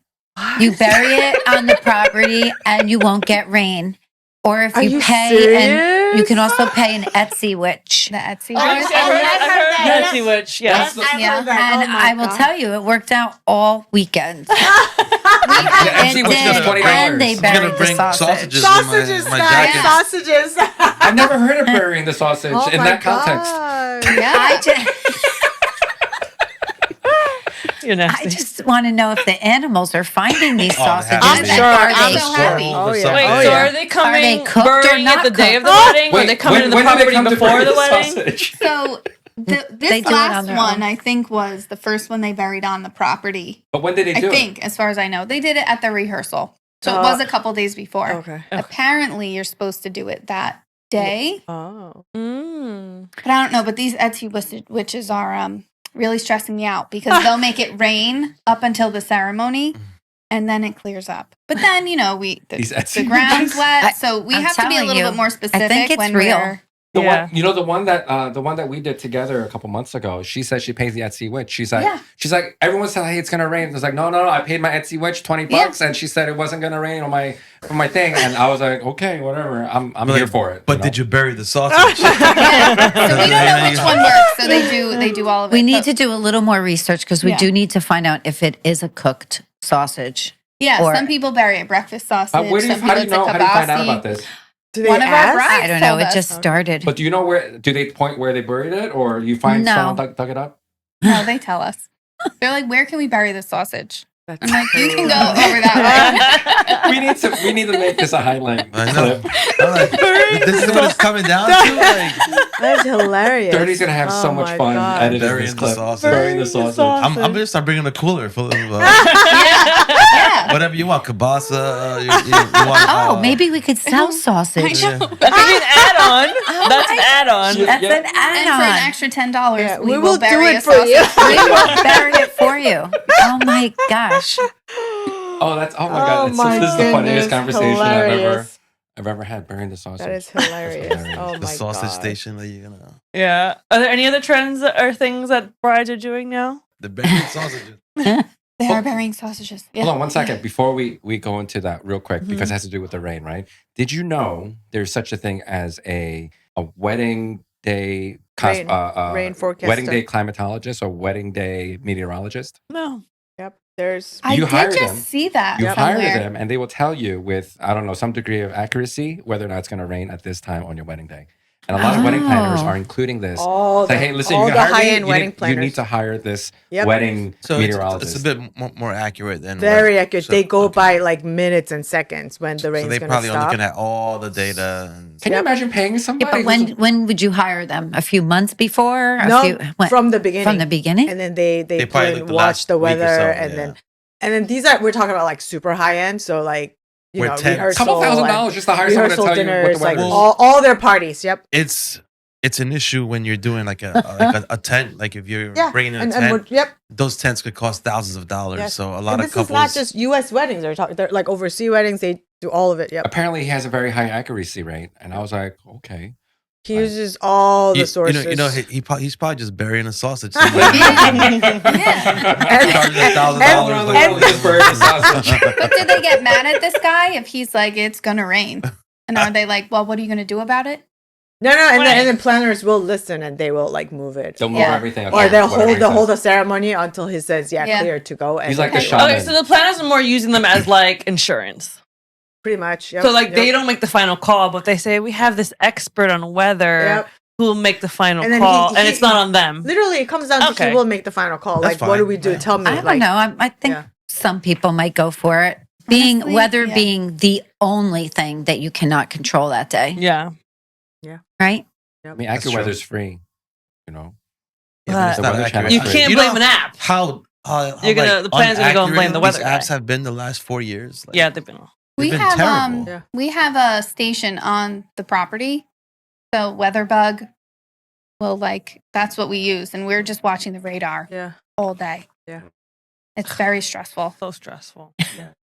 You bury it on the property and you won't get rain. Or if Are you you pay, and serious? you can also pay an Etsy witch. The Etsy. Oh, witch. I've heard that. Nancy Witch, yes. That's the- Yeah, heard that. and Oh my I will God. tell you, it worked out all weekend. Etsy It witch does did, $20. and they She's I'm gonna buried the bring sausage. sausages, Sausages, in my guys. jacket. Sausages. I've never heard of burying the sausage Oh in my that context. God. Yeah. You're nasty. I just want to know if the animals are finding these Oh, they have sausages. to I'm be. and sure. are I'm they so happy. Oh, yeah. Wait, Oh, so yeah. are they coming they cooked or burying not it the day of the cooked? wedding? or Wait, they coming to the when do they property come to before bury the wedding? sausage? So They this do it on last their one, own. I think, was the first one they buried on the property. But when did they I do think, as far as I know, they did it at the rehearsal. So it Oh. was a couple days before. Okay. Apparently, you're supposed to do it that day, Oh. Mm. but I don't know. But these Etsy witches are really stressing me out because they'll make it rain up until the ceremony, and then it clears up. But then These the Etsy ground's witches? wet, so we I'm have to be a telling little you, bit more specific it's when real. we're. The Yeah. one, the one that we did together a couple months ago. She said she pays the Etsy witch. She's like, Yeah. everyone said, hey, it's gonna rain. I was like, no, I paid my Etsy witch $20, and she said it wasn't gonna rain on my thing, and I was like, okay, whatever, I'm here for it. But did you bury the sausage? Yeah. So we don't know which one works. So they do all of it. We need So- to do a little more research because we Yeah. do need to find out if it is a cooked sausage. Yeah, or- some people bury it breakfast sausage. How do you some know? How do you people it's a find out kibasi. about this? Do they One of our ask? brides I don't know. told It us. just started. But do you know where? Do they point where they buried it, or you find No. someone dug it up? No, they tell us. They're like, where can we bury the sausage? That's I'm like, you can cool. go over that way. We need to make this a highlight I know. clip. I'm like, this is what it's coming down to? Like, That's hilarious. Dirty's gonna have so Oh much my fun God. editing Burying this the clip. sausage. Burying the sausage. I'm going to start bringing a cooler full of... Yeah. Whatever you want, kielbasa. You want, Oh, maybe we could sell sausage. Yeah. That's an add-on. That's an add-on. Yeah. That's an And for an add-on. extra $10, Yeah, we we will will do bury it a for you. sausage. We will bury it for you. Oh my gosh. Oh, my god! This is the funniest conversation hilarious. I've ever had. Burying the sausage. That is hilarious. hilarious. Oh my The sausage god. station that you're gonna. Yeah. Are there any other trends or things that brides are doing now? The buried sausages. They are burying sausages. Yeah. Hold on one second before we go into that real quick Mm-hmm. because it has to do with the rain, right? Did you know there's such a thing as a wedding day Rain forecaster. wedding day climatologist or wedding day meteorologist? No. Yep. There's. I You did hire just them. see that You hire somewhere. them and they will tell you with, I don't know, some degree of accuracy whether or not it's going to rain at this time on your wedding day. And a lot of wedding planners Oh. are including this. all Say, the, hey, listen, all you the hire me, high-end you wedding need, planners. you need to hire this Yep. wedding So meteorologist. it's a bit more accurate than Very what- accurate. so- they go okay. by like minutes and seconds when the So rain's they going to probably are stop. looking at all the data. And Can you Yep. imagine paying Yeah, somebody? but who's- when would you hire them? A few months before? No, from the beginning. From the beginning? And then they They put probably in, look the watch last the week or weather, so, and yeah. then these are we're talking about like super high end. So like Where tents- rehearsal, couple $1,000s and just to hire someone to rehearsal tell you what dinners, the like weather is. all their parties. Yep. it's an issue when you're doing like a tent. Like if you're Yeah. bringing in a And tent, yep. those tents could cost thousands of dollars. Yes. So a lot And of this couples. is not just U.S. weddings. They're like overseas weddings. They do all of it. Yep. Apparently, he has a very high accuracy rate, and I was like, okay. He uses all the sources. He's probably just burying a sausage somewhere. Yeah. Charging $1,000. and- like, Just bury the sausage. But do they get mad at this guy if he's like, it's going to rain? And are they like, well, what are you going to do about it? No, and Right. then planners will listen and they will like move it. They'll move Yeah. everything. Or they'll whatever he hold says. the ceremony until he says, Yeah. clear to go. And He's like the then- shaman. Okay, so the planners are more using them as like insurance. Pretty much. Yep, So like they yep. don't make the final call, but they say we have this expert on weather Yep. who will make the final And then call, he- and it's not on them. Literally, it comes down to Okay. he will make the final call. That's Like, what do fine. we do? Yeah. Tell me. I don't like, know. I think yeah. some people might go for it. Honestly, Weather yeah. being the only thing that you cannot control that day, Yeah. right? I mean, That's AccuWeather's free. You know, Yeah, but it's But not the weather accurate. channel- You Right. can't You blame know an app. How You're gonna- the planner's gonna go and blame the weather these apps guy. have been the last 4 years. Like, Yeah, they've been. they've We been have terrible. Yeah. we have a station on the property. So WeatherBug will that's what we use, and we're just watching the radar Yeah. all day. Yeah. It's very stressful. So stressful.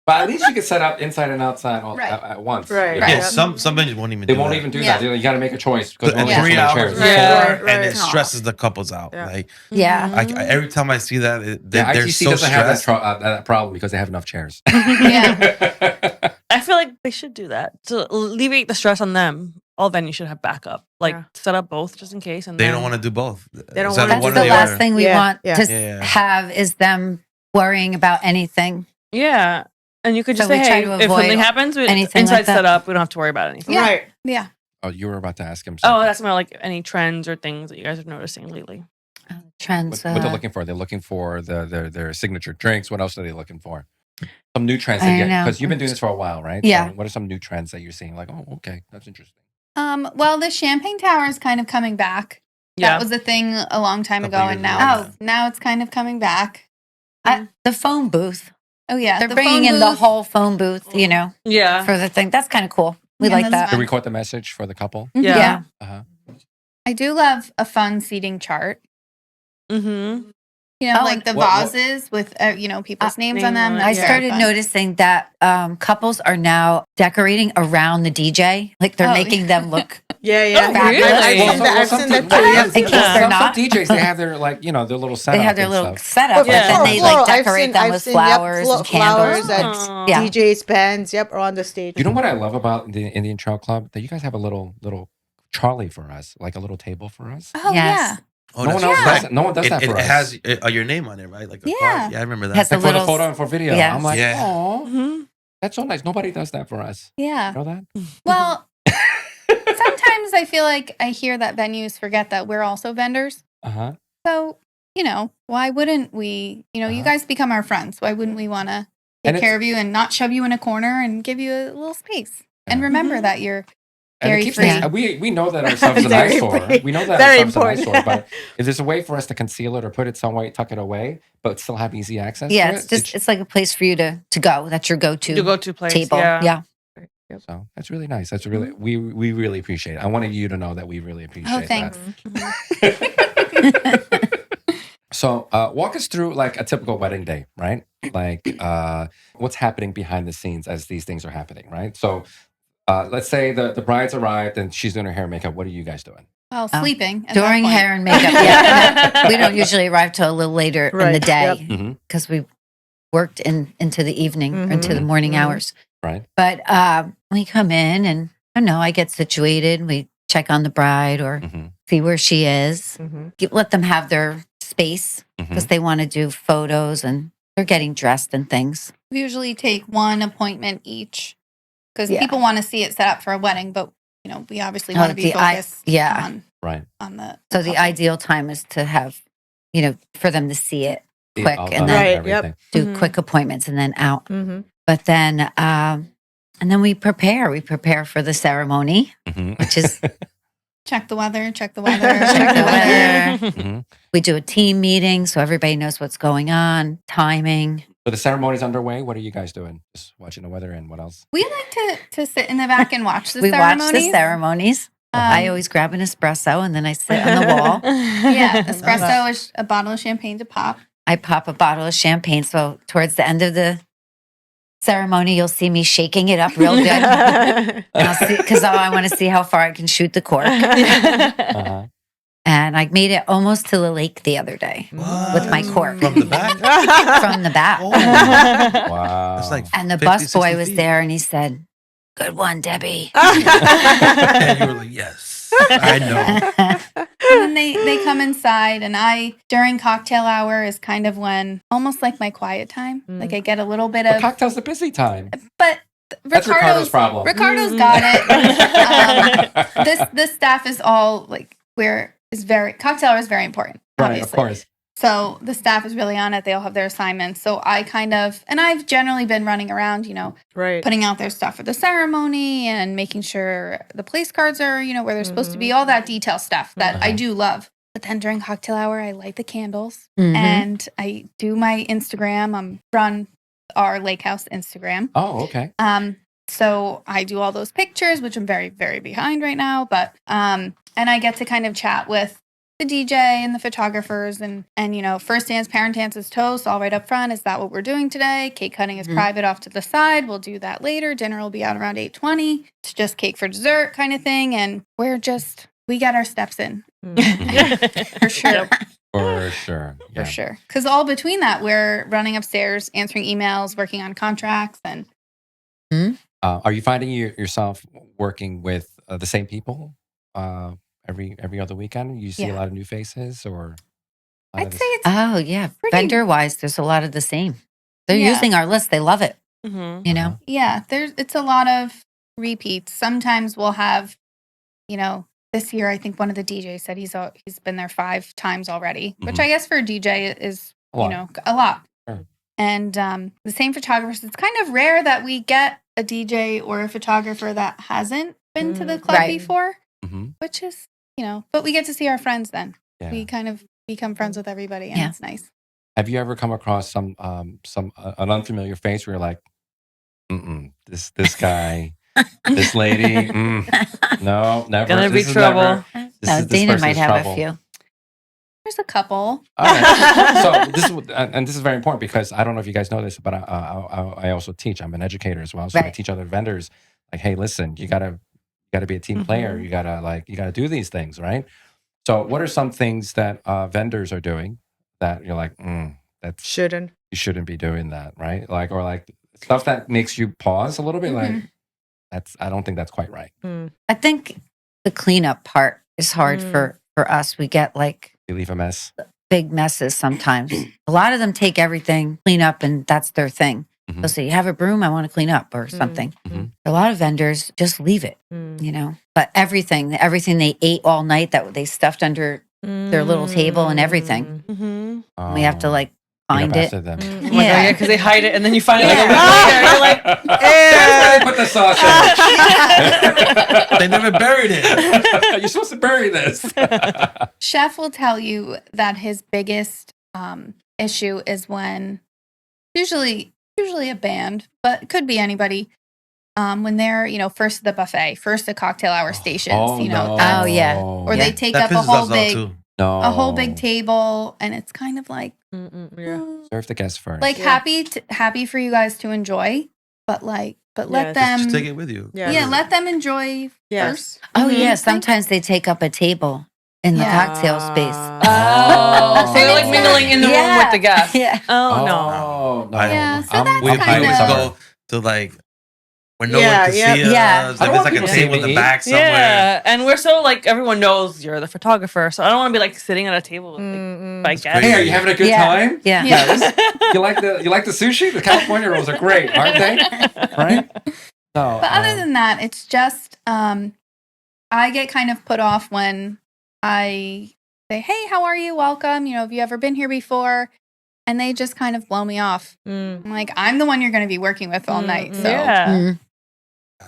but at least you can set up inside and outside all, Right. at once. Right, you know? Yeah, Right. some venues won't even. They do won't that. even do Yeah. that. You got to make a choice because we And only have so 3 many hours chairs. before, Yeah. and it Right. stresses the couples out. Yeah. Like Yeah. every time I see that, they're ITC so doesn't have that, stressed. that problem because they have enough chairs. Yeah. I feel like they should do that to alleviate the stress on them. All venues should have backup, like Yeah. set up both just in case. And They then, don't want to do both. They don't It's wanna either That's one the or the last other. thing we Yeah, want yeah. to Yeah. have is them worrying about anything. Yeah, and you could just So say, we try hey, to if avoid something happens, anything inside like that. set up, we don't have to worry about anything. Yeah. Right. Yeah. Oh, you were about to ask him Oh, something. that's more like any trends or things that you guys are noticing lately. Trends. What they're looking for? They're looking for their signature drinks. What else are they looking for? Some new trends I don't know. because you've been doing this for a while, right? Yeah. So what are some new trends that you're seeing? Like, oh, okay, that's interesting. Well, the champagne tower is kind of coming back. Yeah, That was a thing a long time Couple ago, years and ago, now it's kind of coming back. The phone booth. Oh yeah, They're the bringing phone in the booth. whole phone booth, yeah, for the thing. That's kind of cool. We Yeah, like that's that. fun. Did we caught the message for the couple? yeah. Yeah. Uh-huh. I do love a fun seating chart. Mm-hmm. You know, Oh, like the what- vases with people's names on names them. on it, I That's yeah. very started fun. noticing that couples are now decorating around the DJ. Like they're Oh, making them look. Yeah, yeah. Oh, really? I've seen Well, that. I've seen that too. Yeah. Yep. In case Yeah. they're Some not. DJs they have their like their little setup. They have their and little stuff. setup, Yeah. but then they Floral. like decorate them I've with seen, flowers and flowers candles. and Yeah. DJs, bands. Yep, are on the stage. You know what I love about the Indian Trail Club? That you guys have a little trolley for us, like a little table for us. Oh Yes. Oh, no that's one else right. does that. No one does that for It us. has your name on it, right? Like a Yeah. card. Yeah, I remember that. Has like the for the little- photo and for video. Yeah. I'm like, Yeah. oh, Mm-hmm. that's so nice. Nobody does that for us. yeah. You know that? Well, sometimes I feel like I hear that venues forget that we're also vendors. Uh huh. So, why wouldn't we? You Uh-huh. guys become our friends. Why wouldn't we want to And take care of you and not shove you in a corner and give you a little space? And Yeah. remember Mhm. that you're And it Dairy keeps free. things, we know that our stuff is an Dairy eyesore. free. We know that Very our stuff is an eyesore, important. but if there's a way for us to conceal it or put it some way, tuck it away, but still have easy access Yeah, to it's it, just it's like a place for you to go. That's your Your go-to go-to place. table. Yeah. Yeah. Yep. so that's really nice. That's really we really appreciate it. I wanted you to know that we really appreciate Oh, thanks. that. So walk us through like a typical wedding day, right? Like what's happening behind the scenes as these things are happening, right? So let's say the bride's arrived and she's doing her hair and makeup. What are you guys doing? Well, Oh. sleeping at During that point. hair and makeup. Yeah. No, we don't usually arrive till a little later in the Right, yep. day Mm-hmm. because we worked into the evening or into the morning Mhm. hours. Right. But we come in and I don't know, I get situated. We check on the bride or Mm-hmm. see where she is. Mhm. Let them have their space because they want to do photos and they're getting dressed and things. We usually take one appointment each because Yeah. people want to see it set up for a wedding, but we obviously want to be focused yeah. Right. on the So the couple. ideal time is to have, for them to see it See it quick all and done then Right, and yep. everything. do Mhm. quick appointments and then out. Mhm. But then, and then we prepare. We prepare for the ceremony, Mhm. which is check the weather. check the weather. Mhm. We do a team meeting so everybody knows what's going on, timing. So the ceremony's underway. What are you guys doing? Just watching the weather and what else? We like to sit in the back and watch the We ceremonies. watch the ceremonies. I Um, always grab an espresso and then I sit on the wall. Yeah, espresso is a bottle of champagne to pop. I pop a bottle of champagne. So towards the end of the ceremony, you'll see me shaking it up real good. Because I want to see how far I can shoot the cork. Uh-huh. And I made it almost to the lake the other day with my cork From the back? from the back. Oh, Wow. that's like And the 50, bus boy 60 was feet. there and he said, "Good one, Debbie." And you were like, yes, I know. And then they come inside, and during cocktail hour is kind of when almost like my quiet time. Mm. Like I get a little bit But of, cocktail's the busy time. but That's Ricardo's problem. Ricardo's got it. This staff is all like cocktail hour is very important. Right, Obviously. of course. So the staff is really on it. They all have their assignments. So and I've generally been running around, Right. putting out their stuff for the ceremony and making sure the place cards are, where they're supposed to be, all that detail stuff that I do love. But then during cocktail hour, I light the candles Mhm. and I do my Instagram. Run our lake house Instagram. Oh, okay. So I do all those pictures, which I'm very, very behind right now. But and I get to kind of chat with the DJ and the photographers and first dance, parent dance is toast, all right up front. Is that what we're doing today? Cake cutting is private off to the side. We'll do that later. Dinner will be out around 8:20. It's just cake for dessert kind of thing. And we get our steps in for sure. For sure. Yeah. For sure. Because all between that, we're running upstairs, answering emails, working on contracts. And Are you finding yourself working with the same people every other weekend? You see a Yeah. lot of new faces, or a lot I'd of say this- it's Oh, yeah. Pretty- Vendor wise, there's a lot of the same. They're Yeah. using our list. They love it. Mhm. You know? Yeah, it's a lot of repeats. Sometimes we'll have, this year I think one of the DJs said he's been there 5 times already, which Mhm. I guess for a DJ is A lot. a lot. Sure. And the same photographers. It's kind of rare that we get a DJ or a photographer that hasn't been to the club Right. before, Mhm. which is but we get to see our friends then. Yeah. We kind of become friends with everybody, and Yeah. it's nice. Have you ever come across an unfamiliar face where you're like, this guy, this lady, no, never. Gonna be This is trouble. never- this Dana person's might have trouble. a few. There's a couple. All right. So this is very important because I don't know if you guys know this, but I also teach. I'm an educator as well, so I Right. teach other vendors like, hey, listen, you gotta be a team player. You gotta do these things, right? So, what are some things that vendors are doing that you're like, that's Shouldn't. you shouldn't be doing that, right? Like, or like stuff that makes you pause a little bit, like I don't think that's quite right. I think the cleanup part is hard for us. We get like You leave a mess. big messes sometimes. A lot of them take everything, clean up, and that's their thing. Mhm. They'll say, "You have a broom? I want to clean up," or something. Mhm. A lot of vendors just leave it, But everything they ate all night that they stuffed under their little table and everything. Mhm. We have to Oh. like find it. after them. Oh my God, Yeah. yeah, because they hide it and then you find it like a week Yeah. later. You're like, That's where they put the sausage. They never buried it. You're supposed to bury this. Chef will tell you that his biggest issue is when usually a band, but it could be anybody. When they're first at the buffet, first at cocktail hour stations, Oh, no. that's- Oh, yeah. or Yeah. they take That up a pisses whole us off big too. No. a whole big table, and it's kind of like yeah. Serve the guests first. like Yeah. happy for you guys to enjoy, but let Yes. them Just take it with you. Yeah. let them enjoy Yes. first. Oh, Mhm. yeah. Sometimes they take up a table in the Yeah. cocktail space. Oh, so you're like And it's mingling in the room Yeah. with the guests. Yeah. Oh, no. Oh, no. Yeah, so I'm- that's We I'm kind always of- go to like where no Yeah, one can yeah. see Yeah. us. I don't If it's want like a people to see table in me the eat. back somewhere. Yeah, and we're so like everyone knows you're the photographer, so I don't want to be like sitting at a table with like, That's guests. Hey, are you having a good Yeah. time? Yeah. Yeah. You like the sushi? The California rolls are great, aren't they? Right? No. But other than that, it's just I get kind of put off when I say, "Hey, how are you? Welcome. Have you ever been here before?" And they just kind of blow me off. Mm. I'm like, I'm the one you're going to be working with all night, so Yeah. Mm.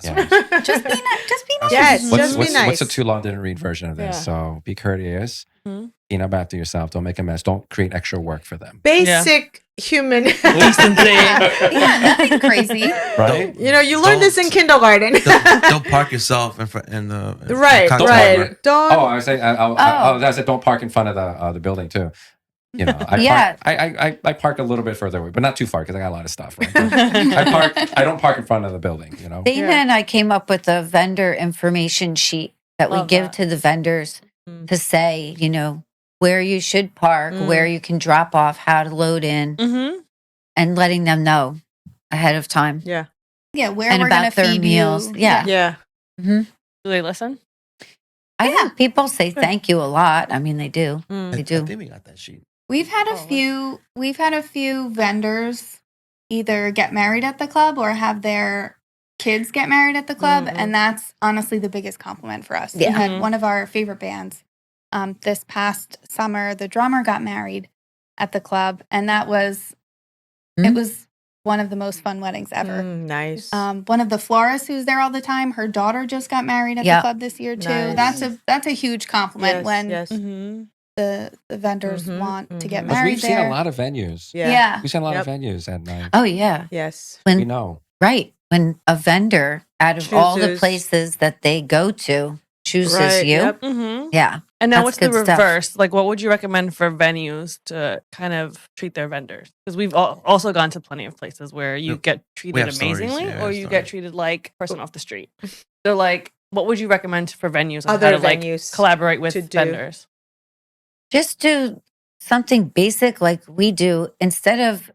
Yeah. just be nice. Just be nice. Yes, What's, just be what's, nice. what's a too long didn't read version of this? Yeah. So be courteous. Mhm. Clean up after yourself. Don't make a mess. Don't create extra work for them. Basic human. Decency. Yeah, nothing crazy. Right? You learn this in Don't- kindergarten. Don't park yourself in front in the Right, cocktail right. hour. Don't. Oh, I was saying. I said don't park in front of the building too. I Yeah. park, I park a little bit further away, but not too far because I got a lot of stuff. Right? I don't park in front of the building. Dana Yeah. and I came up with a vendor information sheet that we Love give that. to the vendors Mm. to say, where you should park, Mm. where you can drop off, how to load in, Mm-hmm. and letting them know ahead of time. Yeah. Yeah, where And we're going to about their feed meals. you. Yeah. Yeah. Do they listen? I Yeah. think people say thank you a lot. I mean, they do. Mm. They I do. think we got that sheet. We've had a few vendors either get married at the club or have their kids get married at the club, Mhm. and that's honestly the biggest compliment for us. Yeah. We had Mhm. one of our favorite bands this past summer. The drummer got married at the club, and that was it Mm. was one of the most fun weddings ever. Mm, nice. One of the florists who's there all the time, her daughter just got married at Yeah. the club this year too. Nice. That's a huge compliment Yes, when yes. Mm-hmm. the vendors Mhm, want to get mhm. But married we've seen there. a lot of venues. Yeah. We've seen a lot Yep. of venues at night. Oh, yeah. Yes. We When know. Right. When a vendor, out of all the Chooses- places that they go to, chooses Right, you. yep. Mm-hmm. Yeah. And now That's what's the good stuff. reverse? Like, what would you recommend for venues to kind of treat their vendors? Because we've also gone to plenty of places where you Yep. get treated have stories, amazingly, yeah, or you stories. get treated like person off the street. So, like, what would you recommend for venues on Other how to like venues collaborate with to do. vendors? Just do something basic like we do instead of,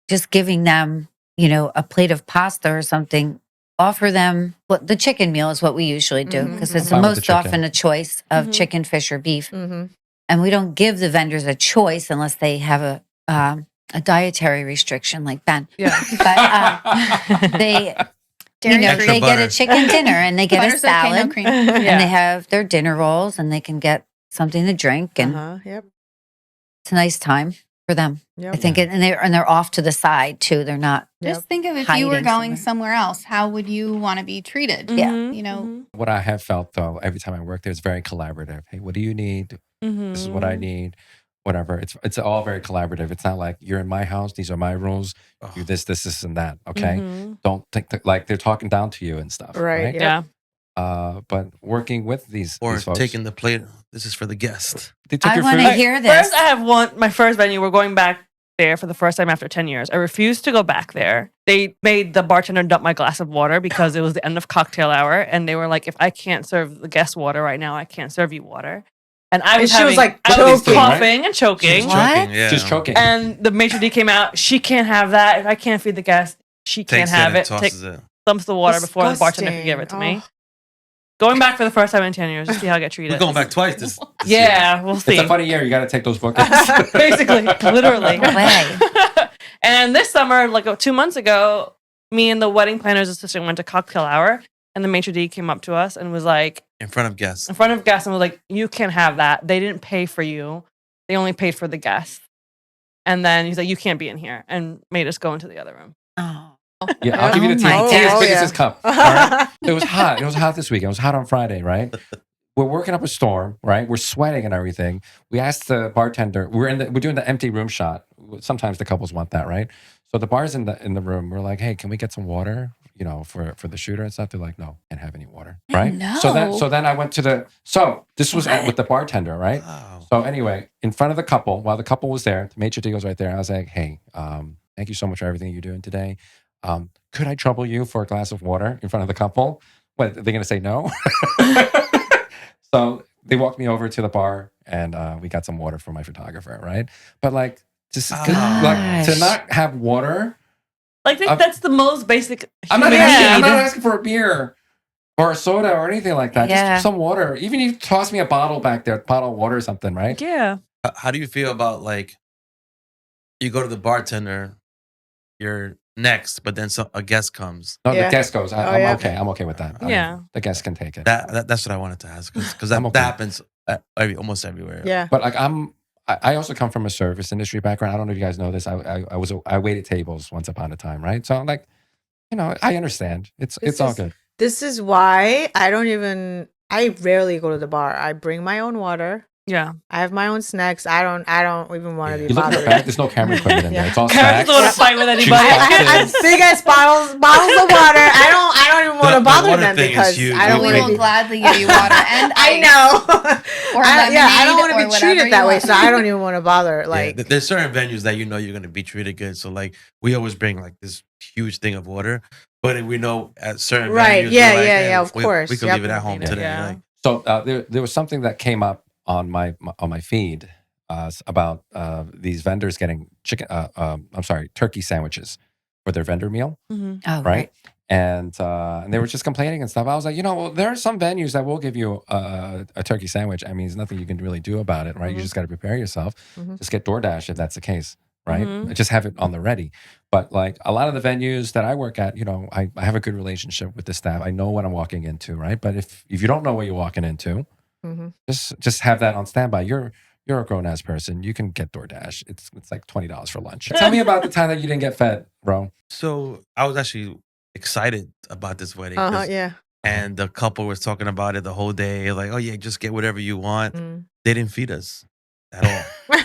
just giving them, a plate of pasta or something. Offer them the chicken meal is what we usually do Mhm. because I'm it's fine with the most chicken. often a choice of Mhm. chicken, fish, or beef. Mm-hmm. And we don't give the vendors a choice unless they have a dietary restriction like Ben. Yeah. But they, Dairy Extra free. they get a butter. chicken dinner and they get a Butter soaked no salad cream. and Yeah. they have their dinner rolls and they can get something to drink and Uh-huh. Yep. it's a nice time for them. Yep. I think, and they're off to the side too. They're not. Just Yep. think of if you were Hiding going somewhere. somewhere else, how would you want to be treated? Yeah. Mhm, You know, mhm, What I have felt though, every time I work there, it's very collaborative. Hey, what do you need? This is what I mhm. need. Whatever. It's all very collaborative. It's not like you're in my house. These are my rules. Oh, Do this, and that. Okay. Mhm. Don't think like they're talking down to you and stuff. Right, Right. Yep. Yeah. But working with these or folks, taking the plate. This is for the guest. they took I your want food. to hear this. First, I have my first venue. We're going back there for the first time after 10 years. I refused to go back there. They made the bartender dump my glass of water because it was the end of cocktail hour. And they were like, if I can't serve the guest water right now, I can't serve you water. And I was, And she was, like, I was choking, right? coughing and choking. What? Choking, yeah. Just choking. And the maitre d' came out. She can't have that. If I can't feed the guest, she can't Takes have it it. and tosses it. Dumps the water before the bartender can give it to me. Going back for the first time in 10 years to see how I get treated. We're going back twice this year. Yeah, we'll see. It's a funny year. You got to take those bookings. Basically, literally. No way. And this summer, like 2 months ago, me and the wedding planner's assistant went to cocktail hour, and the maitre d' came up to us and was like, In front of guests. in front of guests, and was like, "You can't have that. They didn't pay for you. They only paid for the guests." And then he's like, you can't be in here, and made us go into the other room. Oh. Yeah, I'll give you the Oh tea. my Tea as gosh. big as this cup. All right? It was hot. It was hot this weekend. It was hot on Friday, right? We're working up a storm, right? We're sweating and everything. We asked the bartender. We're doing the empty room shot. Sometimes the couples want that, right? So the bar's in the room. We're like, hey, can we get some water? For the shooter and stuff. They're like, no, can't have any water, right? No. So then I went to this was with the bartender, right? Wow. So anyway, in front of the couple, while the couple was there, the maitre d' was right there. I was like, hey, thank you so much for everything you're doing today. Could I trouble you for a glass of water in front of the couple? What, are they going to say no? So they walked me over to the bar and we got some water for my photographer, right? But like, just like to not have water. Like that's the most basic. I'm not human asking. I'm need. not asking for a beer or a soda or anything like that. Yeah. Just some water. Even if you toss me a bottle back there, bottle of water or something, right? Yeah. How do you feel about like you go to the bartender, you're next, but then a guest comes? No, Yeah. the guest goes. I'm yeah. okay. I'm okay with that. Yeah. The guest can take it. That's what I wanted to ask because I'm that okay. happens almost everywhere. Yeah. But like I also come from a service industry background. I don't know if you guys know this. I waited tables once upon a time, right? So I'm like, I understand. It's all good. This is why I rarely go to the bar. I bring my own water. Yeah. I have my own snacks. I don't even want to You be look at the bothered. back. There's no camera equipment in there. It's all Karen's snacks. don't want to fight with anybody. boxes. I big ass bottles of water. I don't even want to The bother water them thing is because huge. I don't we want will to be. gladly give you water and I ice know. or I don't want lemonade to or be treated whatever that you way, want. so I don't even want to bother. Like, there's certain venues that you're going to be treated good. So like we always bring like this huge thing of water, but we know at certain Right, venues, yeah, we're like, yeah, "Hey, yeah, of we, course, we can yep. leave it at home Yeah. today." Yeah. Like, So there was something that came up on my feed about these vendors getting turkey sandwiches for their vendor meal, Mhm. Oh, right? And they were just complaining and stuff. I was like, there are some venues that will give you a turkey sandwich. I mean, there's nothing you can really do about it, right? You Mhm. just got to prepare yourself. Mhm. Just get DoorDash if that's the case, right? Mhm. Just have it on the ready. But like a lot of the venues that I work at, I have a good relationship with the staff. I know what I'm walking into, right? But if you don't know what you're walking into, mhm. just have that on standby. You're a grown ass person. You can get DoorDash. It's like $20 for lunch. Tell me about the time that you didn't get fed, bro. so I was actually excited about this wedding, Yeah. and the couple was talking about it the whole day. Like, oh yeah, just get whatever you want. Mm. They didn't feed us at all.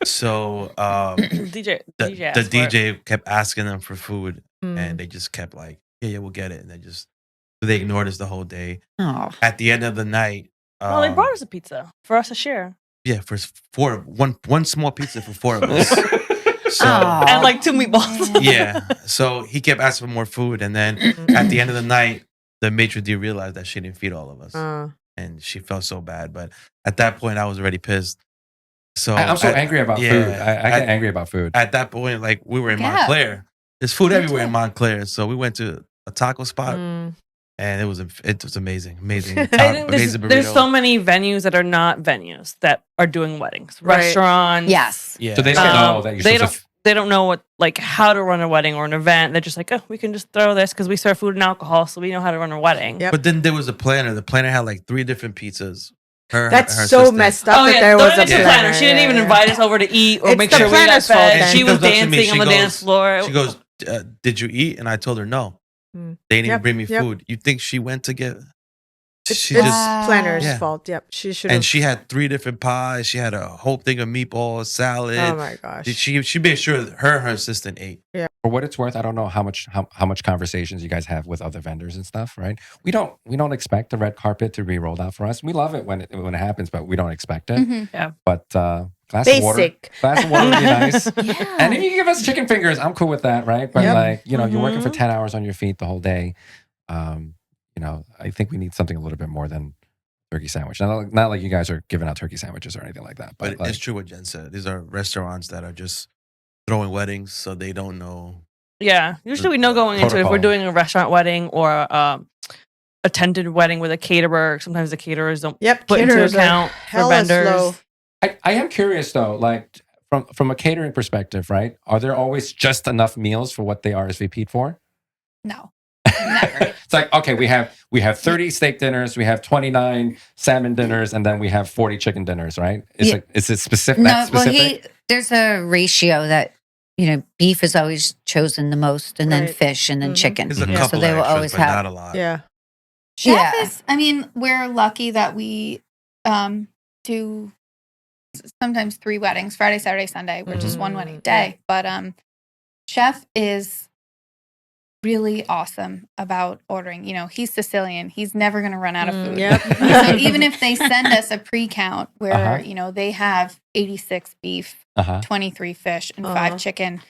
So DJ the asked for it. DJ kept asking them for food, Mm. and they just kept like, yeah, we'll get it, and they ignored us the whole day. Oh. At the end of the night, Well, they brought us a pizza for us to share, yeah, for one small pizza for four of us. So Aw. and like 2 meatballs. yeah, so he kept asking for more food, and then at the end of the night, the maitre d' realized that she didn't feed all of us, and she felt so bad. But at that point, I was already pissed. So I'm so angry about yeah, food. I get angry about food. At that point, like we were in Yeah. Montclair. There's food Me everywhere in too. Montclair, so we went to a taco spot, Mm. and it was amazing. I think Amazing there's burrito. so many venues that are not venues that are doing weddings, Right. restaurants. Yes. Yeah. So they don't know that you're they supposed don't. They don't know how to run a wedding or an event. They're just like, oh, we can just throw this because we serve food and alcohol, so we know how to run a wedding. Yep. But then there was a planner. The planner had like 3 different pizzas. That's her so sister. messed up Oh that yeah, there was a Dona's the planner. planner. She didn't even invite us over to eat or It's make the sure we got planner's fault fed. then. She was comes up to me, dancing on she the goes- dance floor. She goes, "Did you eat?" And I told her no. Mm. They didn't even Yep, bring me yep. food. You think she went to get? It's She it's just planner's Yeah. fault. Yep. She should and have. she had 3 different pies. She had a whole thing of meatballs, salad. Oh my gosh. She made sure that her and her assistant ate. For what it's worth, I don't know how much conversations you guys have with other vendors and stuff, right? We don't expect the red carpet to be rolled out for us. We love it when it happens, but we don't expect it. Mhm. But glass of water Basic. would be nice. Yeah. And if you give us chicken fingers, I'm cool with that, right? But Yep. like, you're working for Mhm. 10 hours on your feet the whole day. I think we need something a little bit more than turkey sandwich. Not like you guys are giving out turkey sandwiches or anything like that. But But like, it's true what Jen said. These are restaurants that are just throwing weddings, so they don't know. Yeah, usually we know going into it if we're Protocol. doing a restaurant wedding or a tended wedding with a caterer. Sometimes the caterers don't Yep. put into caterers are account for hella vendors. slow. I am curious though, like from a catering perspective, right? Are there always just enough meals for what they RSVP'd for? No, never. It's like, okay, we have 30 steak dinners, we have 29 salmon dinners, and then we have 40 chicken dinners, right? Yeah. Is it specific? No, that well, specific? there's a ratio that, beef is always chosen the most, and then Right. fish, and then Mhm. chicken. There's a Mhm. couple So they will extras, always but have. not a lot. Yeah. Chef Yeah. is, I mean, we're lucky that we do sometimes 3 weddings, Friday, Saturday, Sunday. We're just one wedding day. But Chef is really awesome about ordering. He's Sicilian. He's never going to run out of food. Yep. So even if they send us a pre-count where, they have 86 beef, 23 fish, and 5 chicken,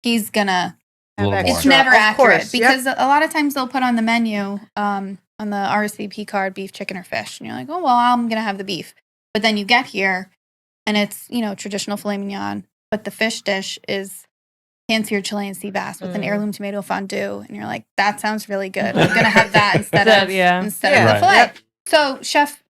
he's going to... A little more. It's never Of accurate course, because a lot of times they'll put on the menu on the RSVP card beef, chicken, or fish, and you're like, oh well, I'm gonna have the beef. But then you get here, and it's traditional filet mignon, but the fish dish is pan-seared Chilean sea bass with an heirloom tomato fondue, and you're like, that sounds really good. I'm gonna have that instead of Right. the filet. So Chef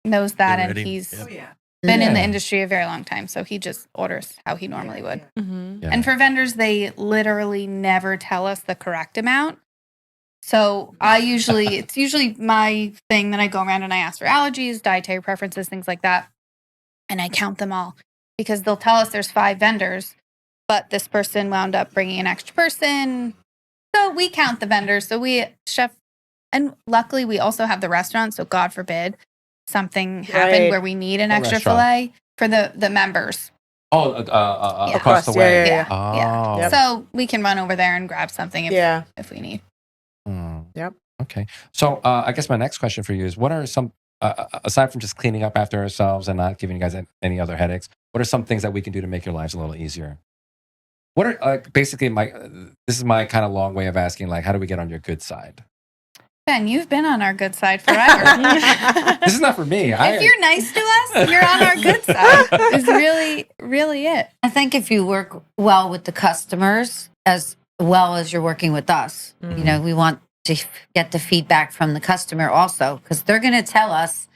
knows that, They're and ready. he's Yep. been in the Yeah. industry a very long time, so he just orders how he normally would. Mm-hmm. Yeah. And for vendors, they literally never tell us the correct amount. So it's usually my thing that I go around and I ask for allergies, dietary preferences, things like that. And I count them all because they'll tell us there's 5 vendors, but this person wound up bringing an extra person. So we count the vendors. So and luckily we also have the restaurant. So God forbid something happened where we need an What extra restaurant? filet for the members. Oh, Yeah. across the Yeah, way. yeah, Oh. Yeah. So we can run over there and grab something if we need. Hmm. Yep. Okay. So I guess my next question for you is, what are some, aside from just cleaning up after ourselves and not giving you guys any other headaches, what are some things that we can do to make your lives a little easier? What are basically this is my kind of long way of asking, like, how do we get on your good side? Ben, you've been on our good side forever. This is not for me. If you're nice to us, you're on our good side. Is really, really it. I think if you work well with the customers as well as you're working with us, we want to get the feedback from the customer also, because they're going to tell us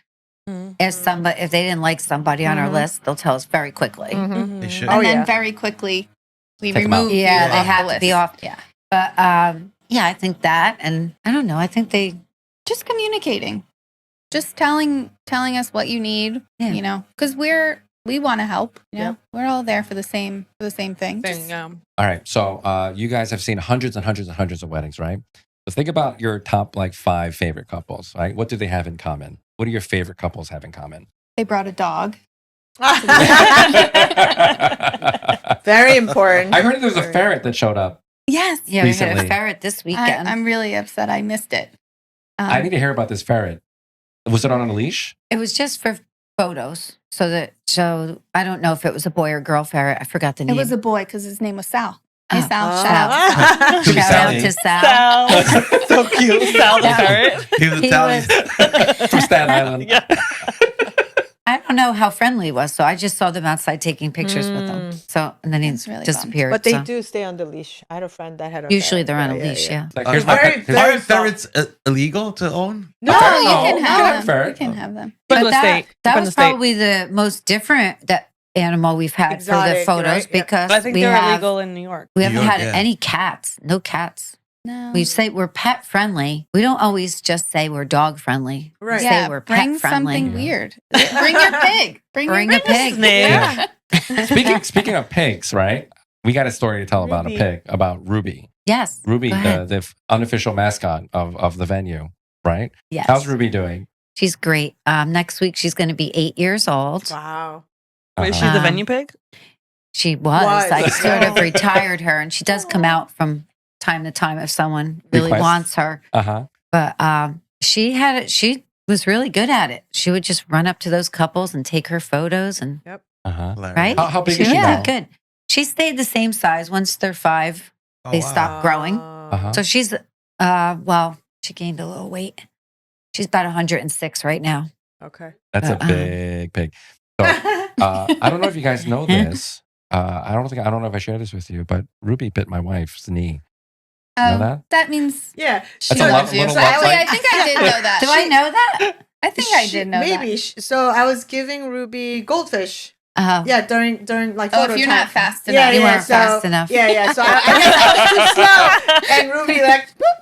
if they didn't like somebody on our list, they'll tell us very quickly. They should. And then very quickly, we Take 'em out. remove you Yeah, they off the have to list. be off. Yeah. But I think that, and I don't know. I think they Just communicating. Just telling us what you need, because we want to help. We're all there for the same thing. Just- All right. So you guys have seen hundreds and hundreds and hundreds of weddings, right? So think about your top 5 favorite couples, right? What do they have in common? What do your favorite couples have in common? They brought a dog. Very important. I heard there was a ferret that showed up. Yes. we had Recently. a ferret this weekend. I'm really upset I missed it. I need to hear about this ferret. Was it on a leash? It was just for photos, so I don't know if it was a boy or girl ferret. I forgot the name. It was a boy because his name was Sal. Hey, Oh. Sal. Shout out. Could be Shout out Sally. to Sal. So cute. Sal the Yeah. ferret. He was He Italian. From Staten Island. Yeah. I don't know how friendly he was, so I just saw them outside taking pictures with him. So, and then he That's really disappeared. But they so. do stay on the leash. I had a friend that had a Usually ferret. they're on a leash, yeah. Like, Are here's my very, pet. very Aren't soft. ferrets illegal to own? No, ferret? you No, can you have can have them. a ferret. You can have them. But But that Depending on was the state. probably the most different animal we've had for the Exotic, photos right? Yeah. because But I think we they're have, illegal in New York. we New haven't York, had yeah. any cats. No cats. No. We say we're pet friendly. We don't always just say we're dog friendly. Right. We yeah, say we're bring pet friendly. something weird. Bring your pig. Bring your a pig. Snake. Yeah. Speaking of pigs, right? We got a story to tell about a Ruby. pig, about Ruby. Yes. Ruby, Go ahead. the unofficial mascot of the venue, right? Yes. How's Ruby doing? She's great. Next week she's going to be 8 years old. Wow. Wait, she's Uh-huh. the Um, venue pig? She was. Was. I sort of retired her, and she does come out from time to time if someone really Request. wants her. Uh-huh. But she was really good at it. She would just run up to those couples and take her photos, and Uh-huh. right. How big she is she was now? good. She stayed the same size. Once they're 5, Oh, they wow. stop growing. Uh-huh. So she's she gained a little weight. She's about 106 right now. Okay. That's a Uh-uh. big pig. So I don't know if you guys know this. I don't know if I shared this with you, but Ruby bit my wife's knee. You know that? That means Yeah. she That's a loves you. little So love actually, I bite. think I did know that. Do I know that? I think I did know that. Maybe. So I was giving Ruby goldfish. Yeah, during like Oh, photo if you're time. not fast Yeah, enough. You yeah, weren't so, fast enough. Yeah. So I guess I was too slow, and Ruby like, boop.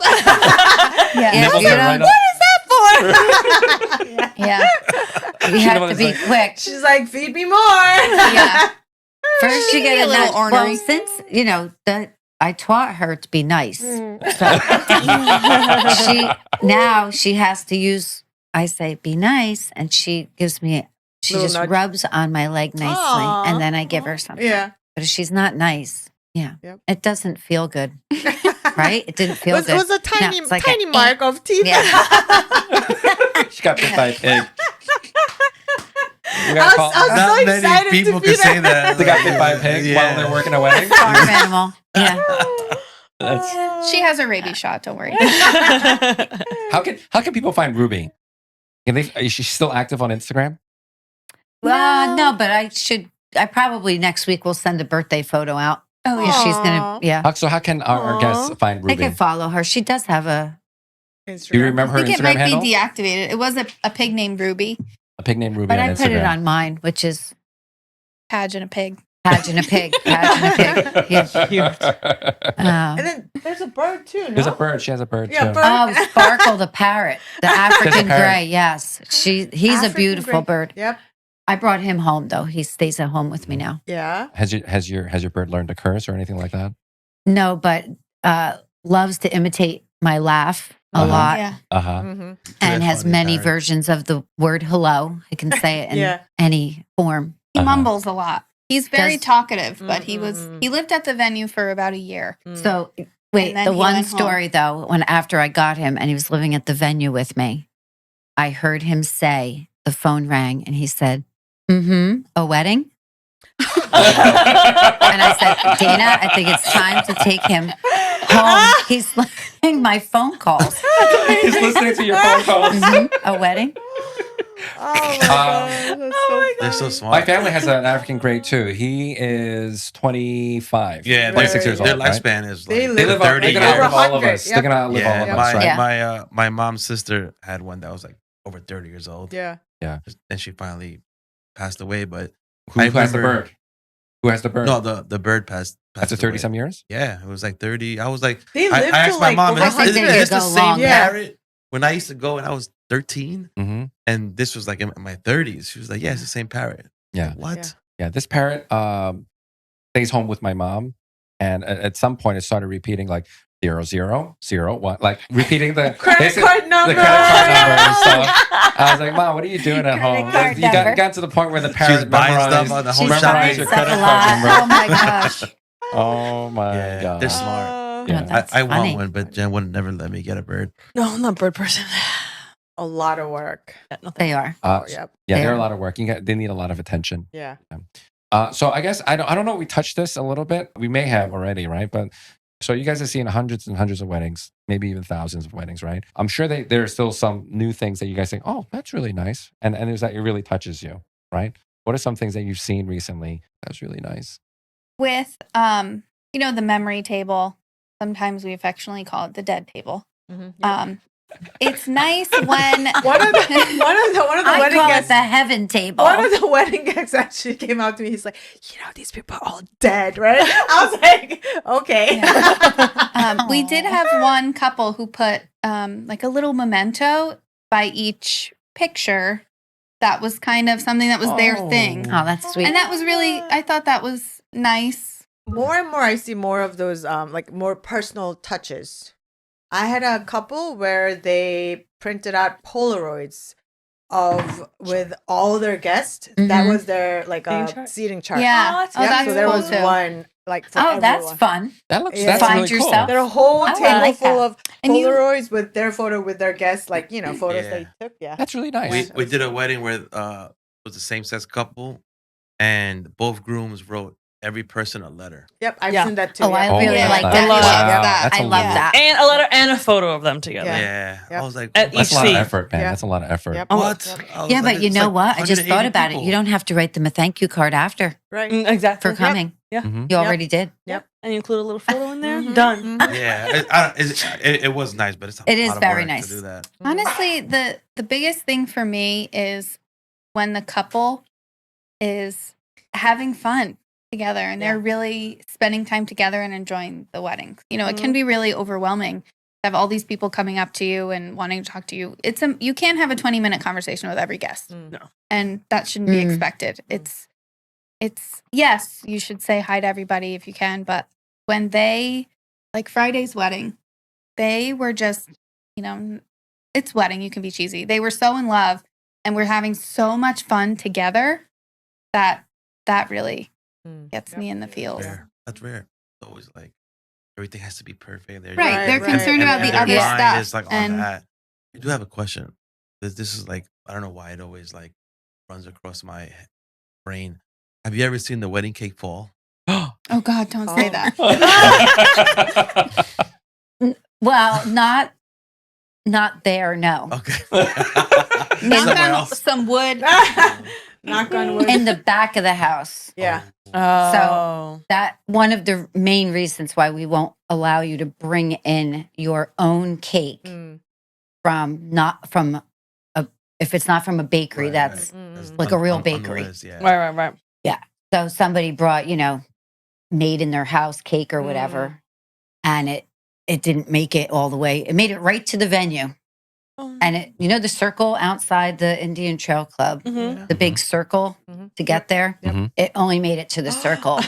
Yeah. Yeah, Nipples you are know, right up. What is that for? Yeah. Yeah. we She have knows, to be like- quick. She's like, feed me more. Yeah. First, you Be get a a little nut. ornery. Well, since I taught her to be nice, she has to use. I say be nice, and she gives me. She Little just nudge. rubs on my leg nicely, Aw. and then I give her something. Yeah. But if she's not nice, Yep. it doesn't feel good, right? It didn't feel It good. was a tiny, it's like tiny a- mark of teeth. Yeah. She got bit by a pig. We I gotta was, call. I was Not so many excited people to can feed say her. that. They got bit by a pig while they're working a wedding. Farm animal. Yeah. That's, She has a rabies shot. Don't worry. how can people find Ruby? Is she still active on Instagram? No, but I probably next week will send a birthday photo out. Oh yeah. She's Aw. gonna, yeah. So how can our Aw. guests find They Ruby? can follow her. She does have a. Do you remember I her think it Instagram might handle? be deactivated. It was a pig named Ruby. A pig named Ruby But on I Instagram. put it on mine, which is Padge and a pig. Padge and a pig. Padge and a pig. Yeah. And then there's a bird too. No? There's a bird. She has a bird Yeah, too. bird. Oh, Sparkle the parrot, the African parrot. gray. Yes, he's a African beautiful gray. bird. Yep. I brought him home though. He stays at home with me now. Yeah. Has your bird learned to curse or anything like that? No, but loves to imitate my laugh a Uh-huh. lot, Yeah. Uh-huh. Mm-hmm. and has funny many parrot. versions of the word hello. I can say it in Yeah. any form. He Uh-huh. mumbles a lot. He's very Does- talkative, but he Mm-mm-mm. lived at the venue for about a year. So wait, And then the he one went home. story though, when after I got him and he was living at the venue with me, I heard him say, the phone rang and he said, a wedding? And I said, Dana, I think it's time to take him home. He's listening my phone calls. He's listening to your phone calls. A wedding? Oh my god. That's so They're so funny. smart. My family has an African gray too. He is 25. Yeah, 26 years their old. Right? lifespan is They like live They live 30 they're years. gonna outlive all of 100, us. yep. They're gonna outlive all of Yeah, us, right? my mom's sister had one that was like over 30 years old. Yeah. And she finally passed away. But Who I has the remember- bird? Who has the bird? no, the bird passed After 30 away. some years? Yeah, it was like 30. I was like, They I live asked to my like mom, over is this, think is they this the go same longer. parrot? When I used to go and I was 13, Mm-hmm. and this was like in my 30s, she was like, yeah, it's the same parrot. Yeah. What? Yeah, this parrot stays home with my mom. And at some point, it started repeating like 0001, like repeating the Credit card number. The credit card number and stuff. I was like, Mom, what are you doing at Credit home? card You number. got to the point where the She was parrot buying memorized, stuff on the whole She's shop. buying memorized your stuff credit a card lot. number. Oh my gosh. Oh my Yeah, god. they're smart. Yeah. That's I funny. want one, but Jen would never let me get a bird. No, I'm not a bird person. A lot of work. Yeah, no, They are. Oh, yep. Yeah, they're They a are. lot of work. They need a lot of attention. Yeah. So I guess I don't know. We touched this a little bit. We may have already, right? But so you guys are seeing hundreds and hundreds of weddings, maybe even thousands of weddings, right? I'm sure there are still some new things that you guys think, oh, that's really nice, and there's that it really touches you, right? What are some things that you've seen recently that's really nice? With the memory table. Sometimes we affectionately call it the dead table. Mm-hmm. It's nice when One of the I wedding call it guests. the heaven table. One of the wedding guests actually came out to me. He's like, these people are all dead, right? I was like, okay. we did have one couple who put like a little memento by each picture. That was kind of something that was their thing. Oh, that's sweet. And that was really, I thought that was nice. More and more, I see more of those like more personal touches. I had a couple where they printed out Polaroids with all their guests. That Mhm. was their like Seating chart? seating chart. Yeah. Oh, that's Oh, Yep, that's so there cool was too. one like for Oh, that's everyone. fun. That looks Yeah. that's Find really yourself. Their whole I table like full that. of And you- Polaroids with their photo with their guests, like photos Yeah. they took. Yeah. cool. That's really nice. We did a wedding where it was the same sex couple, and both grooms wrote every person a letter. Yep, I've Yeah. seen that too. Oh, I yeah. really Yeah. like that's that. love Yeah. that. That's I a love lot. that. And a letter and a photo of them together. Yeah. Yep. I was like, At what? That's each a lot of seat. effort, man. Yeah. That's a lot of effort. Yep. What? I was Yeah, like, but you it's know like what? I just 180 thought about it. people. You don't have to write them a thank you card after Right. Exactly. for coming. Mhm. You already did. Yep. And you include a little photo in there. Mhm, Done. mhm. Yeah, it was nice, but it's a It is lot of very work nice. to do that. Honestly, the biggest thing for me is when the couple is having fun together and they're really spending time together and enjoying the wedding. It can be really overwhelming to have all these people coming up to you and wanting to talk to you. You can't have a 20-minute conversation with every guest. Mm. No. And that shouldn't be Mm. expected. It's it's yes, you should say hi to everybody if you can, but when they like Friday's wedding, they were just, it's wedding, you can be cheesy. They were so in love and we're having so much fun together that really gets me in the feels. That's rare. It's always like everything has to be perfect. Right. They're concerned about the their other mind stuff. is like on And that. I do have a question. This is like, I don't know why it always like runs across my brain. Have you ever seen the wedding cake fall? oh God, don't say that. Well, not there, no. Okay. Knock Somewhere on else. some wood. Knock on wood. In the back of the house. Yeah. Oh. That one of the main reasons why we won't allow you to bring in your own cake if it's not from a bakery, Right, that's right. That's like a real on the bakery. list, yeah. Right. So somebody brought, made in their house cake or whatever, and it didn't make it all the way. It made it right to the venue. And it, the circle outside the Indian Trail Club, the big circle to get there, it only made it to the circle.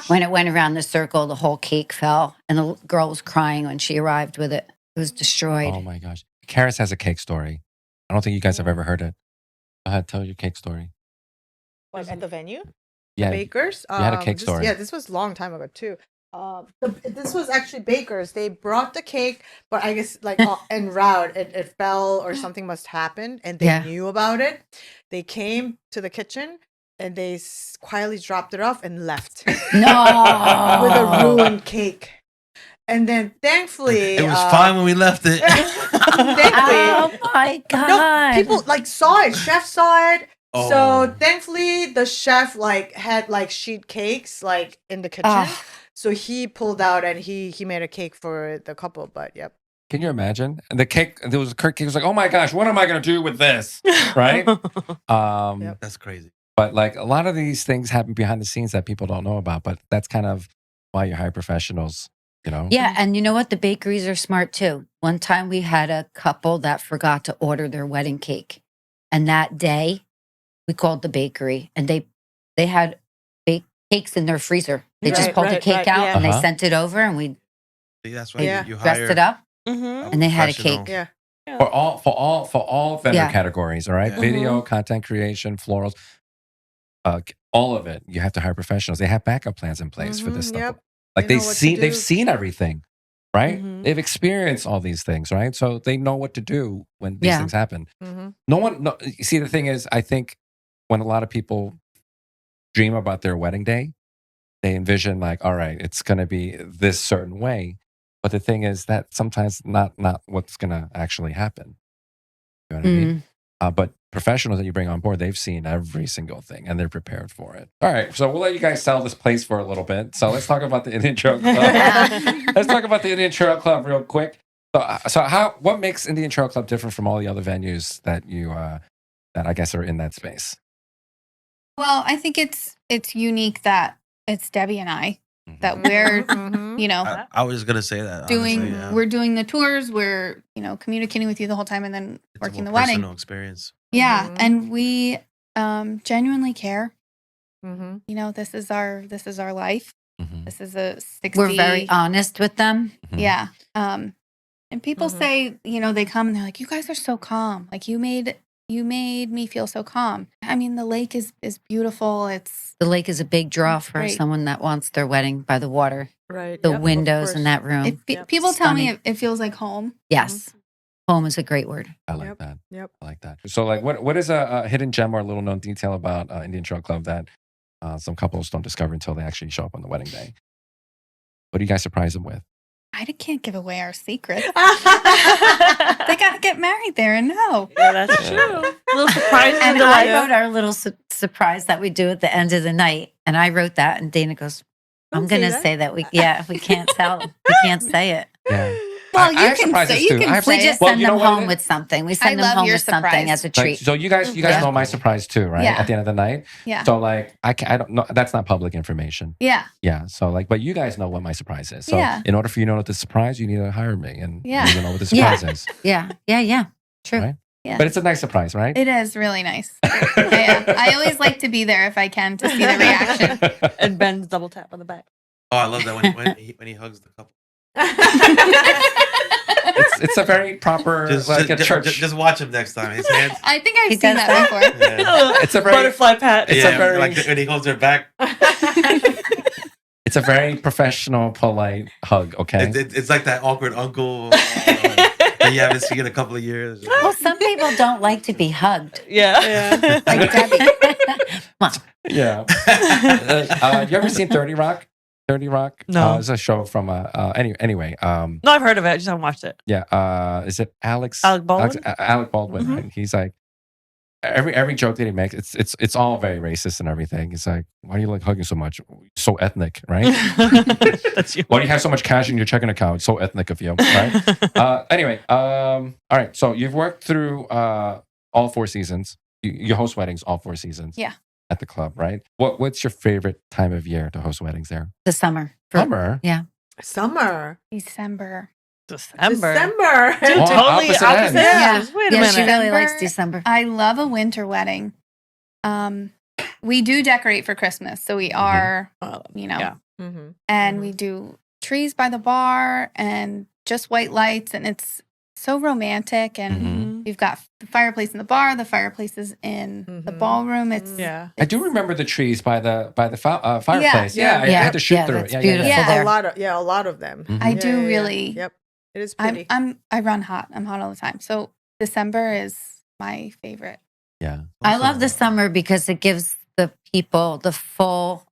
When it went around the circle, the whole cake fell, and the girl was crying when she arrived with it. It was destroyed. Oh my gosh. Karis has a cake story. I don't think you guys have ever heard it. Go ahead, tell your cake story. What, at the venue? Yeah. Bakers. You had a cake story. This was a long time ago too. This was actually bakers. They brought the cake, but I guess like en route, it fell or something must happen, and they knew about it. They came to the kitchen and they quietly dropped it off and left No. with a ruined cake. And then thankfully, It was fine when we left it. thankfully, Oh my God. no, people like saw it. Chef saw it. Oh. So thankfully, the chef had sheet cakes in the kitchen. So he pulled out and he made a cake for the couple. But yep. Can you imagine? And the cake, there was a cake was like, oh my gosh, what am I going to do with this? Right? That's crazy. But like a lot of these things happen behind the scenes that people don't know about. But that's kind of why you hire professionals, Yeah, and you know what? The bakeries are smart too. One time we had a couple that forgot to order their wedding cake. And that day, we called the bakery and they had baked cakes in their freezer. They just pulled the cake out and they sent it over and we See, that's why you dressed hire it up Mm-hmm. and they had a professional. cake. Yeah. For all vendor Yeah. categories, all right? Yeah. Video, content creation, florals, all of it. You have to hire professionals. They have backup plans in place for this stuff. Yep. Like They know what to they've do. seen everything, right? Mhm. They've experienced all these things, right? So they know what to do when these Yeah. things happen. Mm-hmm. You see, the thing is, I think when a lot of people dream about their wedding day, they envision like, all right, it's going to be this certain way. But the thing is that sometimes not what's going to actually happen. You know what I mean? But professionals that you bring on board, they've seen every single thing and they're prepared for it. All right, so we'll let you guys sell this place for a little bit. So let's talk about the Indian Trail Club. Let's talk about the Indian Trail Club real quick. So what makes Indian Trail Club different from all the other venues that you that I guess are in that space? Well, I think it's unique that it's Debbie and I that Mhm. we're Mm-hmm. I was just gonna say that. doing. honestly, yeah. We're doing the tours. We're communicating with you the whole time, and then It's a working the more wedding. personal experience. Yeah, Mhm. and we genuinely care. Mm-hmm. This is our life. Mhm. This is a 60. We're very honest with them. Mhm. Yeah. And people Mhm. say, they come and they're like, you guys are so calm. Like you made me feel so calm. I mean, the lake is beautiful. It's The lake is a big draw for Great. someone that wants their wedding by the water. Right. The Yep, of windows in course. that room. Yep. people tell me Stunning. it feels like home. Yes. Home is a great word. I like Yep. that. Yep. I like that. So, like, what is a hidden gem or a little known detail about Indian Trail Club that some couples don't discover until they actually show up on the wedding day? What do you guys surprise them with? I can't give away our secret. They they got to get married there and know. Yeah, that's true. A little surprise And and I delight. wrote our little surprise that we do at the end of the night. And I wrote that, and Dana goes, I'm Don't going say to that. say that we can't tell. We can't say it. Yeah. Well, I you have can surprises say you too. can I have- We say just it. Well, send you know them what it home is? with something. We send them love home your with something surprise. as a Like, treat. so you guys Yeah. know my surprise too, right? Yeah. At the end of the night. Yeah. So like I don't know. That's not public information. Yeah. Yeah. So like, but you guys know what my surprise is. So Yeah. in order for you to know what the surprise, you need to hire me and Yeah. you need to know what the Yeah. surprise is. Yeah. True. Right. Yeah. But it's a nice surprise, right? It is really nice. I always like to be there if I can to see the reaction. And Ben's double tap on the back. Oh, I love that when he hugs the couple. It's a very proper like a church. Just watch him next time. His hands. I think I've He seen does that that? before. Yeah. It's a very Butterfly pat. It's a Yeah, very- like when he holds her back. it's a very professional, polite hug. Okay. It's like that awkward uncle that you haven't seen in a couple of years. Well, some people don't like to be hugged. Yeah. Like Debbie. Well, Yeah. You ever seen 30 Rock? 30 Rock? No. It's a show from anyway. No, I've heard of it. I just haven't watched it. Yeah. Is it Alec Baldwin? Alec Baldwin. Mhm. Right? He's like every joke that he makes, it's all very racist and everything. It's like, why do you like hugging so much? So ethnic, right? That's you. Why do you have so much cash in your checking account? It's so ethnic of you, right? Anyway, all right. So you've worked through all 4 seasons. You host weddings all 4 seasons. Yeah. At the club, right? What's your favorite time of year to host weddings there? the summer. Summer. Summer. December. December. December. Dude, Oh, totally opposite opposite. ends. ends. Wait a Yeah, minute. she really December. likes December. I love a winter wedding. We do decorate for Christmas, so we are, Yeah. Mm-hmm. and we do trees by the bar and just white lights, and it's so romantic. And Mhm. we've got the fireplace in the bar, the fireplaces in the Mhm. ballroom. It's Yeah. I do remember the trees by the fireplace. Yeah. I Yeah. had to shoot Yeah, through that's it. beautiful Yeah. there. A lot of them. Mhm. I do really. Yep. It is pretty. I run hot. I'm hot all the time. So December is my favorite. Yeah. I love the summer because it gives the people the full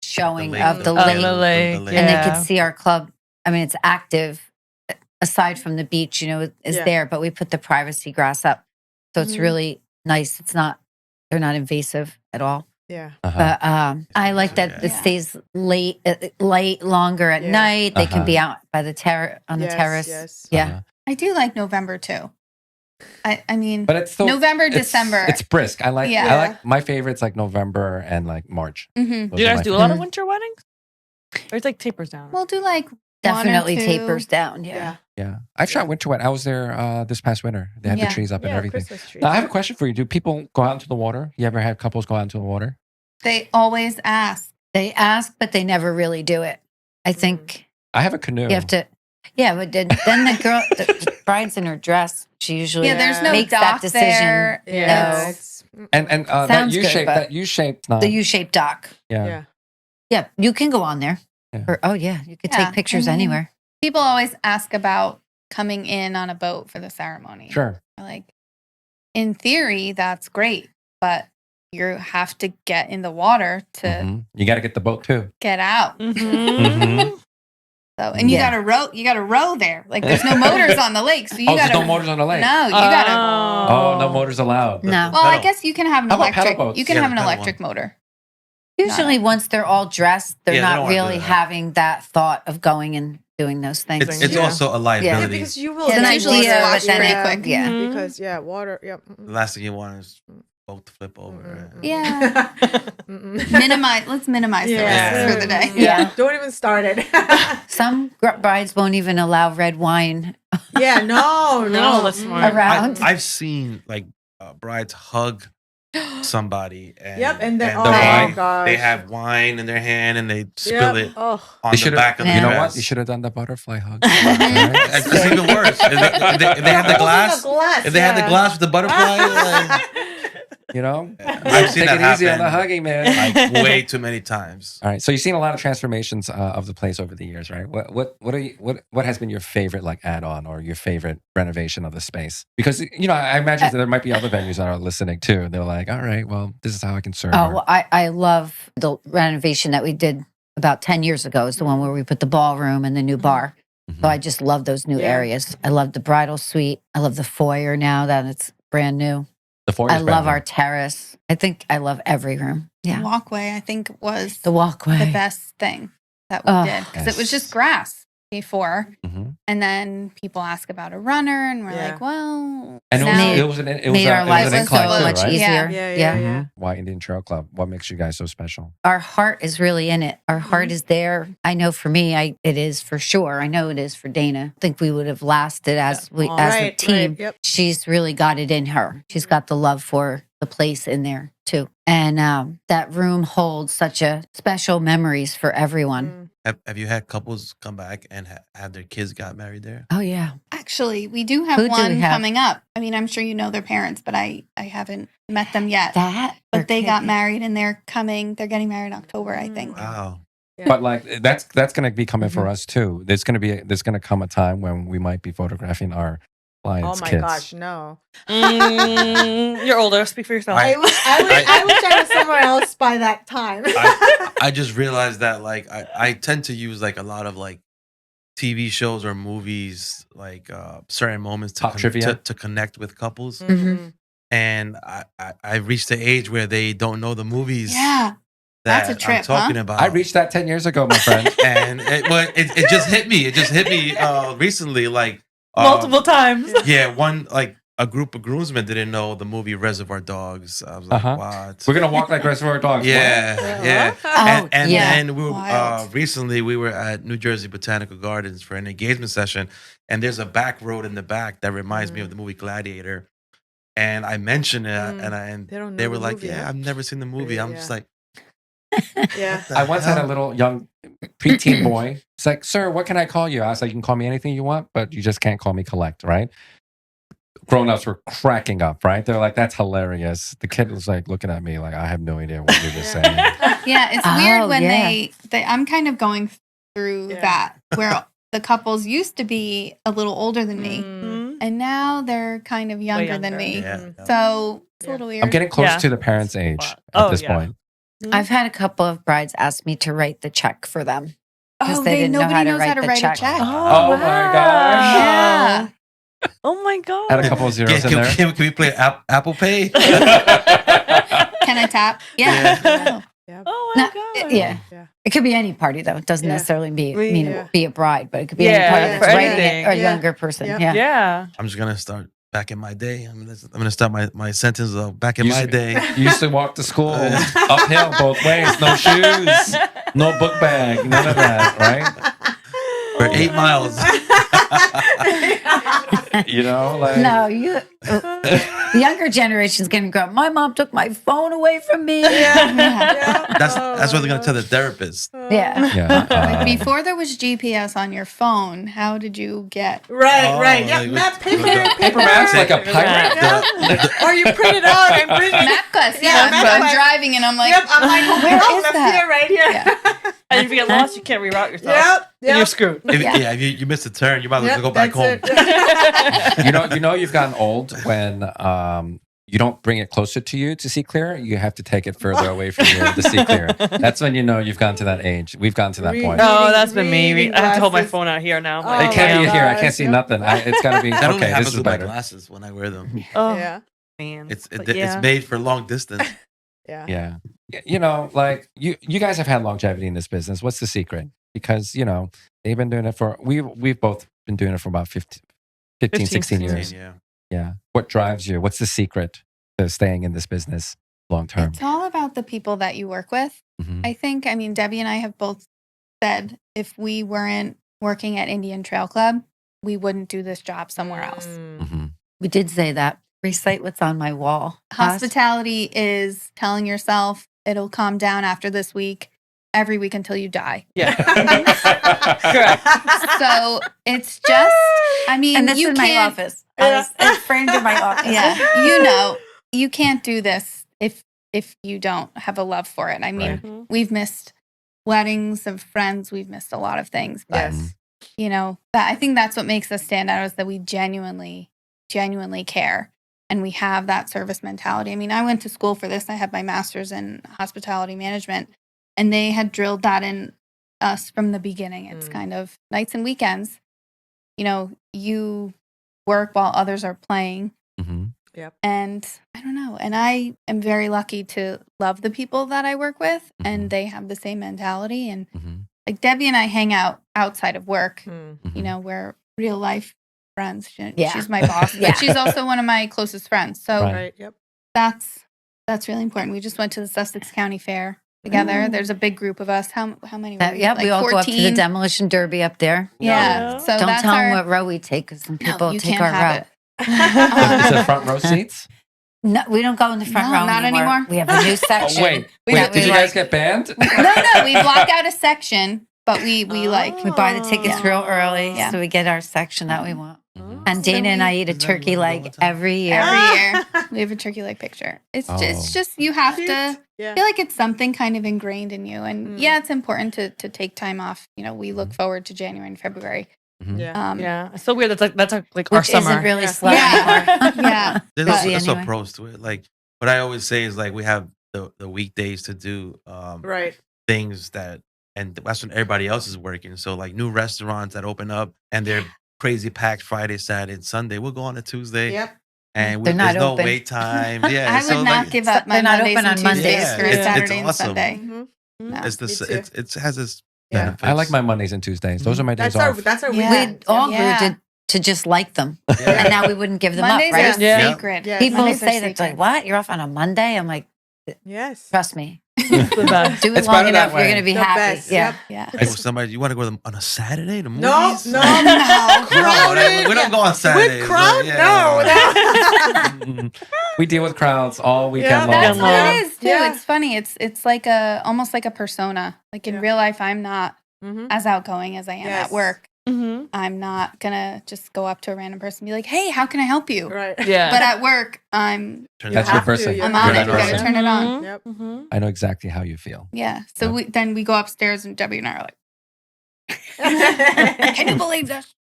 showing of the Of lake. the lake, And they yeah. can see our club. I mean, it's active aside from the beach, is Yeah. there, but we put the privacy grass up. So it's Mhm. really nice. They're not invasive at all. Yeah. But I like that it Yeah. stays light longer at Yeah. night. They can Uh-huh. be out by the on the Yes, terrace. yes. Yeah. Uh-huh. I do like November too. I mean, But it's still November, it's- December. It's brisk. I like. Yeah. I like my favorites like November and like March. mhm. Those Do you are guys my do a lot of Mhm. winter weddings? Or it's like tapers down? We'll do like Definitely 1 or 2. tapers down. Yeah. Yeah. Yeah, I've shot winter wedding. I was there this past winter. They had the Yeah. trees up and everything. Christmas trees. Now I have a question for you. Do people go out into the water? You ever had couples go out into the water? They always ask. They ask, but they never really do it. I think I have a canoe. you have to. Yeah, but then the girl, the bride's in her dress. She usually Yeah, there's no makes dock that decision. there. Yeah. No. It's, and that Sounds U good, shape. but- That U shape. The U-shaped dock. Yeah. yeah. Yeah, you can go on there. Yeah. Or, oh yeah, you could Yeah, take pictures I mean- anywhere. People always ask about coming in on a boat for the ceremony. Sure. Like, in theory, that's great, but you have to get in the water to Mhm. You got to get the boat too. get out. Mm-hmm. So, and you Yeah. gotta row. You gotta row there. Like, there's no motors on the lake, so you Oh, gotta. there's no motors on the lake. No, you gotta. Oh, no motors allowed. No. Well, I Pedal. guess you can have an How about pedal electric. boats? You can Yeah, have the an pedal electric motor. Usually, once they're all dressed, they're Yeah, they don't not wanna do really that. having that thought of going and doing those things. It's Yeah. also a Yeah, liability. because you will Yeah, It's an they need usually idea, water. splash but then pretty it- quick. Yeah. Mhm. Because water. Yep. The last thing you want is boat to flip over. Mm-mm. Yeah. Mm-mm. Minimize. Let's minimize the Yeah. risks for the day. Yeah. Don't even start it. Some brides won't even allow red wine Yeah. No. No, that's smart. around. I've seen like brides hug somebody. And, Yep. And then the oh wine, gosh. they have wine in their hand and they spill Yep. it Oh. on You the should back of the You know dress. what? You should have done the butterfly hug. It's even worse. If they have the glass, if they have the yeah. glass with the butterfly, like, You know, I've seen take that it easy on the happen. hugging, man. like way too many times. All right, so you've seen a lot of transformations of the place over the years, right? What has been your favorite like add-on or your favorite renovation of the space? Because I imagine that there might be other venues that are listening too. They're like, all right, well, this is how I can serve. Oh, or- well, I love the renovation that we did about 10 years ago. It's the one where we put the ballroom and the new bar. Mhm. So I just love those new Yeah. areas. I love the bridal suite. I love the foyer now that it's brand new. The foyer. I love our terrace. I think I love every room. Yeah. Walkway, I think, was The walkway. the best thing that we Oh, did because it was yes. just grass before, Mhm. And then people ask about a runner, and we're Yeah. like, well, And now- it was an Made our it was lives an so incline too, much right? easier. Yeah. Why Indian Trail Club? What makes you guys so special? Our heart is really in it. Our heart is there. I know for me, it is for sure. I know it is for Dana. I think we would have lasted as a Right, team. right, yep. She's really got it in her. She's got the love for the place in there too. And that room holds such a special memories for everyone. Have you had couples come back and have their kids got married there? Oh yeah. Actually, we do have Who do we one have? coming up. I mean, I'm sure you know their parents, but I haven't met them yet. That. But they got married, and they're getting married in October, I think. Wow. But like that's going to be coming for Mhm. us too. There's going to come a time when we might be photographing our Oh clients' my kids. gosh, no. You're older. Speak for yourself. I wish I was somewhere else by that time. I just realized that like I tend to use like a lot of like TV shows or movies like certain moments Pop trivia? to connect with couples. Mhm. And I've reached the age where they don't know the movies Yeah. that That's a trip, I'm talking huh? about. I reached that 10 years ago, my friend. and it just hit me. It just hit me recently. Like Multiple times. Yeah, one like a group of groomsmen didn't know the movie Reservoir Dogs. I was like, what? We're gonna walk like Reservoir Dogs. Yeah, yeah. Oh, And yeah. then we were, Wild. recently we were at New Jersey Botanical Gardens for an engagement session, and there's a back road in the back that reminds me of the movie Gladiator. And I mentioned it, and They don't know they were the like, movie, "Yeah, huh? I've never seen the movie." I'm Yeah. just like, Yeah. I once had a little young preteen boy. It's like, "Sir, what can I call you?" I was like, "You can call me anything you want, but you just can't call me Collect, right?" Grown-ups were cracking up, right? They're like, "That's hilarious." The kid was like looking at me like, "I have no idea what you're just saying." Yeah, it's Oh, weird when yeah. they I'm kind of going through Yeah. that where the couples used to be a little older than me, Mm. and now they're kind of younger than younger. me. yeah. So it's a Yeah. little weird. I'm getting close Yeah. to the parents' age Wow. at Oh, this yeah. point. I've had a couple of brides ask me to write the check for them. Oh, they didn't know nobody how to knows how write to the write check. a check. Oh, my gosh. Yeah. Oh my god. Had a couple of zeros in there. Can we play Apple Pay? Can I tap? Yeah. Yeah. Yeah. Oh my No, god. yeah. Yeah. It could be any party though. It doesn't Yeah. necessarily Yeah. be a bride, but it could be Yeah, any party for that's writing anything. it or a Yeah. younger person. Yep. Yeah. Yeah. I'm just gonna start back in my day. I'm gonna start my sentence of back in You my s- day. You used to walk to school uphill both ways, no shoes, no book bag, none of that, right? For 8 miles. You know, like No, the younger generation's going to go, my mom took my phone away from me. Yeah. That's what they're gonna tell the therapist. Yeah. yeah. Like before there was GPS on your phone, how did you get? Right, Oh, right. Yeah, like, map paper, Paper maps like a Paper pirate. Yeah. Or you print it out and bring it. MapQuest. Yeah, Yeah, MapQuest. I'm driving and I'm like, Yep, I'm like, Where oh, is left that? here, right here. And if you get lost, you can't reroute yourself. Yep, And you're yep. screwed. If you missed a turn, you might as well go back home. You know you've gotten old when you don't bring it closer to you to see clear. You have to take it further away from you to see clear. That's when you know you've gotten to that age. We've gotten to that point. No, that's been me. Reading I have to hold my glasses. phone out here now. I'm Oh, like, It can't my be here. I gosh. can't see nothing. It's got to be That only okay. This happens is with my better. glasses when I wear them. Oh Yeah, man. It's But it's made for long distance. yeah. Yeah. You know, like you guys have had longevity in this business. What's the secret? Because, you know, they've been doing it for, we've both been doing it for about 15 16 16 years. Yeah. Yeah. What drives you? What's the secret to staying in this business long term? it's all about the people that you work with. Mhm. I think, I mean, Debbie and I have both said if we weren't working at Indian Trail Club, we wouldn't do this job somewhere else. Mhm. We did say that. Recite what's on my wall. Hospitality is telling yourself it'll calm down after this week, every week until you die. Yeah. Correct. So it's just, I mean, And this you is my can't, office. It's framed in my office. yeah, you know, you can't do this if you don't have a love for it. I mean, Right. Mhm. we've missed weddings of friends, we've missed a lot of things, but Yes. you know, I think that's what makes us stand out is that we genuinely care. And we have that service mentality. I mean, I went to school for this. I had my master's in hospitality management, and they had drilled that in us from the beginning. It's Mm. kind of nights and weekends. You know, you work while others are playing. Mhm. And I don't know. And I am very lucky to love the people that I work with, Mhm. and they have the same mentality. And Mhm. like Debbie and I hang out outside of work. Hmm. You know, we're real life friends. Yeah. She's my boss, Yeah. but she's also one of my closest friends. So Right. Right. Yep. that's really important. We just went to the Sussex County Fair together. There's a big group of us. How many? Were we? Yeah, we all 14? go up to the demolition derby up there. Yeah. Yeah. So Don't that's tell them our. what row we take because some people you take can't our have row. it. Is it front row seats? No, we don't go in the front No, row not anymore. anymore. We have a new Oh, section. wait. that Did we you guys like. get banned? No, we block out a section, but we like. We buy the tickets real early, Yeah. so we get our section that we want. Mhm. And Dana and I eat a Is that you turkey wanna go leg one time? every year. Every year, we have a turkey leg picture. It's Oh. just you have to Yeah. feel like it's something kind of ingrained in you. And Mm. yeah, it's important to take time off. You know, we look forward to January and February. Mhm. Yeah. Yeah, it's so weird. That's like our Which summer. isn't really Yeah. slow Yeah. anymore. Yeah. There's But- also, there's anyway. a pros to it. Like what I always say is like we have the weekdays to do Right. things that, and that's when everybody else is working. So like new restaurants that open up and they're crazy packed Friday, Saturday, and Sunday. We'll go on a Tuesday. Yep. And They're not there's no open. wait time. Yeah, I would not give up my They're not Mondays open and on Mondays. Tuesdays for a Yeah, Saturday and awesome. Sunday. Mhm. No. It's Me this. too. It has this. Yeah. benefits. I like my Mondays and Tuesdays. Those are my days That's our off. Yeah. weekend. We all Yeah. grew to just like them, Yeah. and now we wouldn't give them Mondays up, right? are Yeah. sacred. Yeah. People Mondays are say that, like, sacred. what? You're off on a Monday? I'm like, Yes. trust me. It's the best. Do it It's long better that enough, you're way. going to be The happy. best. Yeah. Yep. Yeah. Hey, somebody, you want to go on a Saturday to movies? No, no, No. No, we don't go on Saturdays. With crowd? Yeah. No. We deal with crowds all weekend Yeah, long. That's Weekend what long. it is too. Yeah. It's funny. It's like almost like a persona. Like in Yeah. real life, I'm not Mhm. as outgoing as I am Yes. at work. Mm-hmm. I'm not gonna just go up to a random person and be like, "Hey, how can I help you?" Right. Yeah. But at work, I'm Turn That's that your have to, person. you I'm have on You're it. that You gotta person. turn it on. Yep. Mm-hmm. I know exactly how you feel. Yeah. So Yeah. then we go upstairs and Debbie and I are like, Can "Can you believe this?"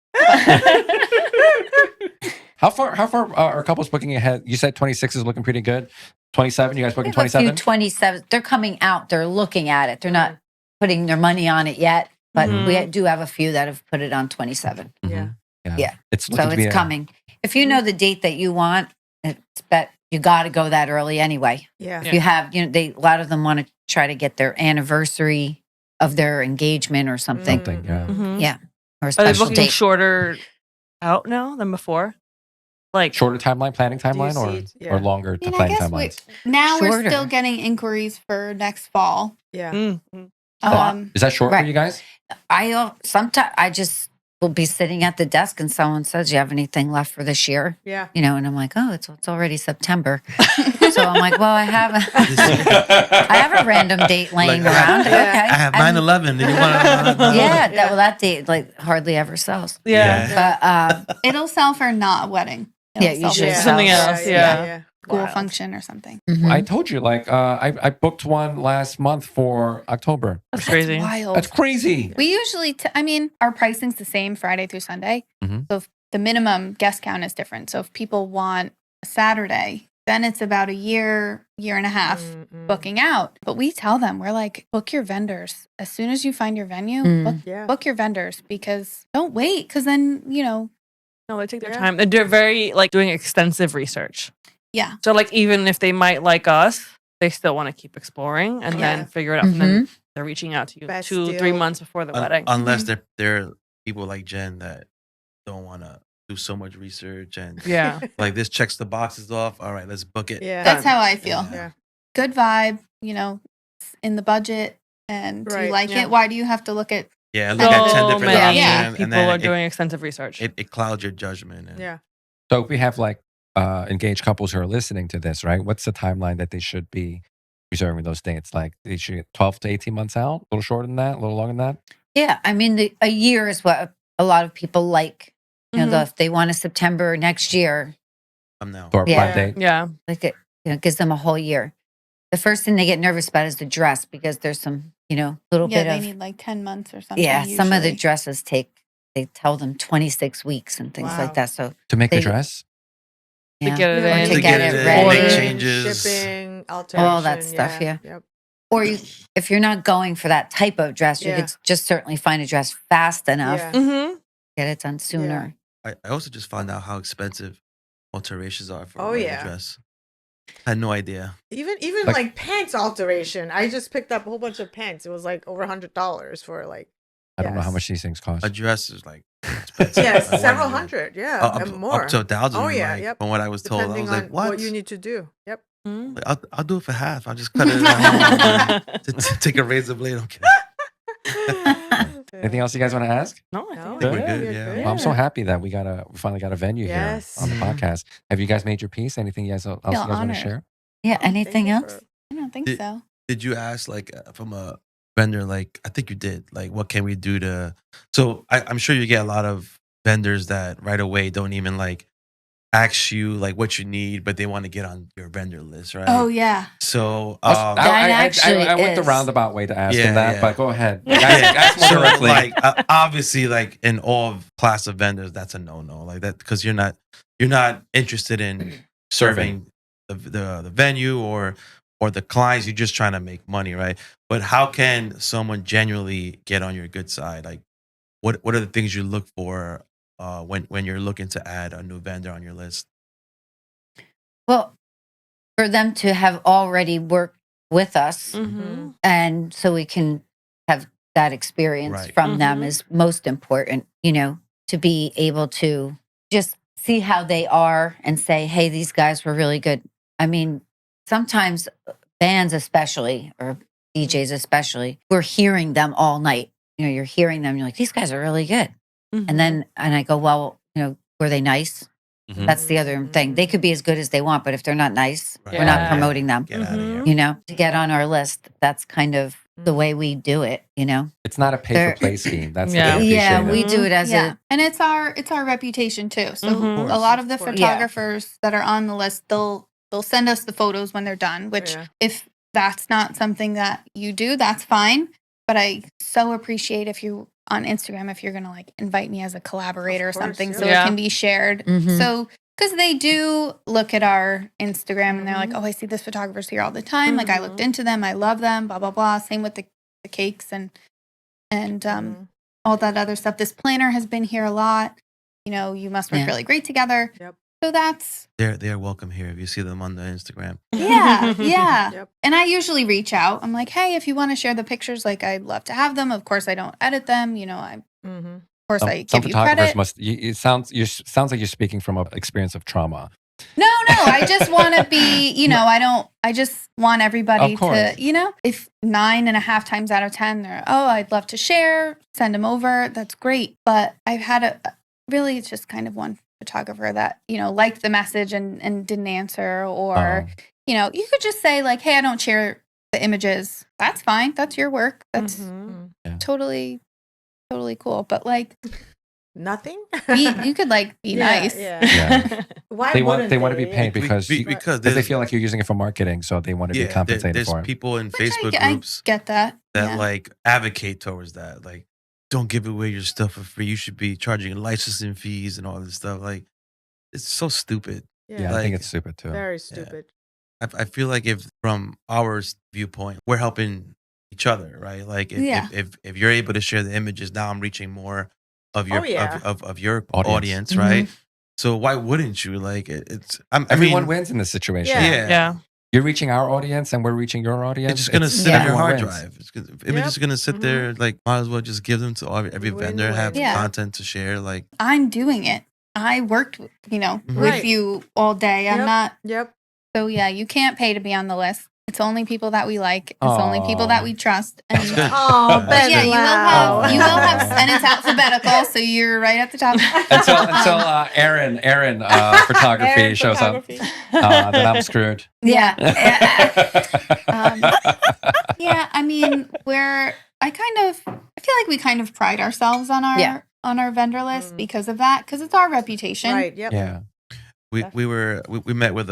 How far are couples booking ahead? You said 26 is looking pretty good. 27, you guys We booking have a few 27? 27. They're coming out. They're looking at it. They're not putting their money on it yet, but Mhm. we do have a few that have put it on 27. Yeah. Yeah. It's So looking to be it's coming. If you know the date that you want, it's bet you got to go that early anyway. Yeah. If you have, a lot of them want to try to get their anniversary of their engagement or something, Something, yeah. Mm-hmm. Yeah. or a Are they special booking date. shorter out now than before? Like Shorter timeline, planning you timeline, see it? Yeah. or longer I to mean, I planning guess timelines? now we're Shorter. still getting inquiries for next fall. Yeah. Mm. Is that short Right. for you guys? Sometimes I just will be sitting at the desk and someone says, "Do you have anything left for this year?" Yeah. And I'm like, "Oh, it's already September." So I'm like, "Well, I have a random date laying Like, around." Yeah. Okay. I have And- 9/11. Do you want to? Yeah, Yeah. that date like hardly ever sells. Yeah. But It'll sell for not a wedding. It'll Yeah, sell usually for sells. Something else, yeah. Yeah. school Wild. function or something. mhm. I told you, I booked one last month for October. That's crazy. Wild. That's crazy. We usually, our pricing's the same Friday through Sunday. Mhm. So if the minimum guest count is different. So if people want a Saturday, then it's about a year and a half Mm-mm. booking out. But we tell them, we're like, book your vendors. As soon as you find your venue, Mm. Yeah. book your vendors because don't wait. Because then, No, they take their Yeah. time. They're very doing extensive research. Yeah. So even if they might like us, they still want to keep exploring and Yeah. then figure it out. And then they're reaching out to you Best 2-3 deal. months before the wedding. Unless they're people like Jen that don't want to do so much research and Yeah. like this checks the boxes off. All right, let's book it. Yeah. That's how I feel. Yeah. Good vibe, it's in the budget and Right, you like yeah. it. Why do you have to look at Yeah, look at 10 So different many options. Yeah. And people then are doing extensive research. it clouds your judgment. And Yeah. So if we have engaged couples who are listening to this, right? What's the timeline that they should be reserving those dates? Like they should get 12 to 18 months out, a little shorter than that, a little longer than that? Yeah, I mean, a year is what a lot of people like. Mhm. If they want a September next year, come now. For a Yeah. prime date? Yeah. like it gives them a whole year. The first thing they get nervous about is the dress because there's some, little yeah, bit they of need like 10 months or something. yeah. Some of the usually. dresses they tell them 26 weeks and things Wow. like that. So To make the They- dress? To get it Or in. to get it ready. make Order. changes. Shipping, alteration. All that stuff, yeah. Yep. or if you're not going for that type of dress, you Yeah. could just certainly find a dress fast enough, Yeah. Mm-hmm. get it done sooner. I also just found out how expensive alterations are for Oh, a wedding yeah. dress. I had no idea. Even Like- like pants alteration. I just picked up a whole bunch of pants. It was like over $100 for I don't know how Yes. much these things cost. A dress is like it's expensive. Yes, I went several in there. hundred. Yeah, Up, and more. up to 1,000. Oh, yeah, like, yep. from what I was told, I Depending was like, on what? you need to do. Yep. Mm. Like, I'll do it for half. I'll just cut it at home. To take a razor blade. Okay. Anything else you guys want to ask? No, I No, think we're we're good, good. yeah. Well, I'm so happy that we finally got a venue Yes. here on the Mhm. podcast. Have you guys made your piece? Anything else you guys want to honored. share? Yeah. Oh, thank Anything you else? for- I don't think Did- so. Did you ask like from a vendor? Like, I think you did. Like, what can we do to? So I'm sure you get a lot of vendors that right away don't even like ask you like what you need, but they want to get on your vendor list, right? Oh yeah. So That actually I went the is. roundabout way to ask Yeah, him that, yeah. but go ahead. Yeah. Ask more so directly. like obviously like in all class of vendors, that's a no like that, because you're not interested in serving the venue or the clients. You're just trying to make money, right? But how can someone genuinely get on your good side? Like, what are the things you look for when you're looking to add a new vendor on your list? Well, for them to have already worked with us, Mm-hmm. and so we can have that experience Right. from them Mhm. is most important. To be able to just see how they are and say, hey, these guys were really good. I mean, sometimes bands especially, or DJs especially, we're hearing them all night. You're hearing them, you're like, these guys are really good. And then I go, well, were they nice? Mhm. That's the other thing. They could be as good as they want, but if they're not nice, Right. we're not Yeah. promoting them. Get out of here. Mhm. To get on our list, that's kind of the way we do it. It's not a pay There- for play scheme. That's Yeah. the thing. I Yeah, appreciate we it. do it as Yeah, and it's our reputation too. So Mhm. a lot of the Of course. photographers that are on the list, they'll send us the photos when they're done. Which, Yeah. if that's not something that you do, that's fine. But I so appreciate if you on Instagram, if you're gonna like invite me as a collaborator or Of course, something, yeah. so Yeah. it can be shared. Mhm. So because they do look at our Instagram and they're like, Mhm. oh, I see this photographer's here all the time. Like I looked Mhm. into them, I love them, blah blah blah. Same with the cakes and Mhm. all that other stuff. This planner has been here a lot. You must work Yeah. really great together. Yep. So that's They're welcome here if you see them on the Instagram. yeah, yeah. Yep. And I usually reach out. I'm like, hey, if you want to share the pictures, like I'd love to have them. Of course, I don't edit them. Of Mhm. course, Some I some give you photographers credit. must. Sounds like you're speaking from an experience of trauma. No. I just want to be. I just want everybody Of course. to. If 9.5 times out of 10, they're I'd love to share, send them over. That's great. But I've had really, it's just kind of one photographer that liked the message and didn't answer, or Oh. you could just say like, hey, I don't share the images. That's fine. That's your work. That's Mhm. totally cool. But like, Nothing. you could like be Yeah, nice. yeah. Yeah. Why They want wouldn't to be they? paid because because they there's- feel like you're using it for marketing, so they want to be yeah, compensated there's for it. people in Which Facebook I groups get that. that Yeah. like advocate towards that. Like, don't give away your stuff for free. You should be charging licensing fees and all this stuff. Like, it's so stupid. Yeah, I like- think it's stupid too. Very stupid. I feel like if from our viewpoint, we're helping each other, right? Like Yeah. if you're able to share the images, now I'm reaching more of your Oh, yeah. of your Audience. audience, Mhm. right? So why wouldn't you? Like it's Everyone I mean, wins in this situation. Yeah. Yeah. You're reaching our audience, and we're reaching your audience. It's just gonna sit on yeah. your everyone hard wins. drive. Images are gonna sit there. Like, might as well just give them to every vendor, Win-win. have Yeah. content to share. Like, I'm doing it. I worked, with Right. you all day. I'm Yep. not. Yep. So yeah, you can't pay to be on the list. It's only people that we like. It's only people Aw. that we trust. And That's good. Oh, But but yeah, you will Wow. have, and it's alphabetical, so you're right at the top. until Aaron photography Aaron shows photography. up, then I'm screwed. Yeah. Yeah, I mean, I feel like we kind of pride ourselves on our Yeah. vendor list Mhm. because of that, because it's our reputation. Right. Yep. Yeah. we met with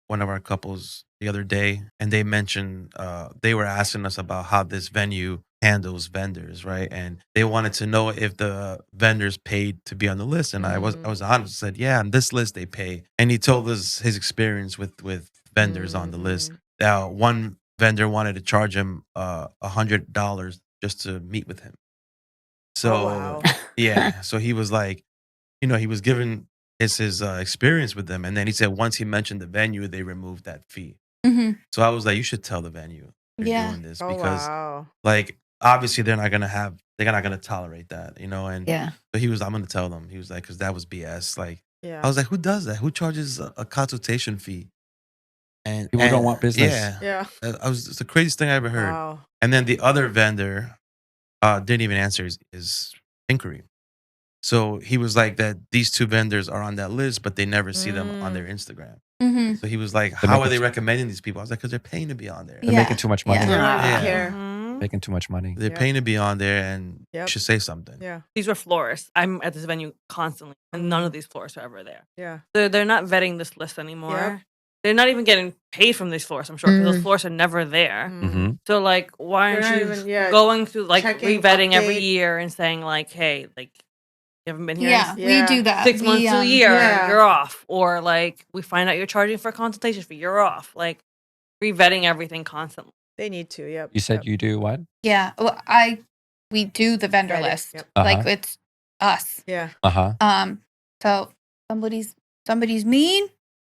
one of our couples the other day, and they mentioned they were asking us about how this venue handles vendors, right? And they wanted to know if the vendors paid to be on the list. And I was honest, said, yeah, on this list they pay. And he told us his experience with vendors on the list. Now, one vendor wanted to charge him $100 just to meet with him. So Oh, wow. yeah, so he was like, he was given his experience with them, and then he said once he mentioned the venue, they removed that fee. Mhm. So I was like, you should tell the venue you're Yeah. doing this, Oh, because wow. like obviously they're not gonna have they're not gonna tolerate that, you know. And Yeah. so he was, I'm gonna tell them. He was like, because that was BS. Like Yeah. I was like, who does that? Who charges a consultation fee? And People don't want business. Yeah, Yeah. it's the craziest thing I ever heard. Wow. And then the other vendor didn't even answer his inquiry. So he was like that these two vendors are on that list, but they never see them on their Instagram. Mm-hmm. So he was like, They're how making are they too- recommending these people? I was like, because they're paying to be on there. They're making too much money. Yeah. They don't Yeah. even care. Mhm. Making too much money. They're Yep. paying to be on there, and Yep. you should say something. Yeah. These were florists. I'm at this venue constantly, and none of these florists are ever there. Yeah. They're not vetting this list anymore. Yep. They're not even getting paid from these florists, I'm sure, because those Mm. florists are never there. hmm So, like, why They're aren't not you even, going through, like, checking, re-vetting every update. year and saying, like, hey, like, you haven't been here Yeah, in Yeah. we do that. 6 months to a year, Yeah. you're off. Or, like, we find out you're charging for a consultation fee, you're off. Like, re-vetting everything constantly. They need to. Yep. You said you do what? Yeah, well, we do the vendor Vetting, list. yep. Like Uh-huh. it's us. Yeah. Uh-huh. So somebody's mean,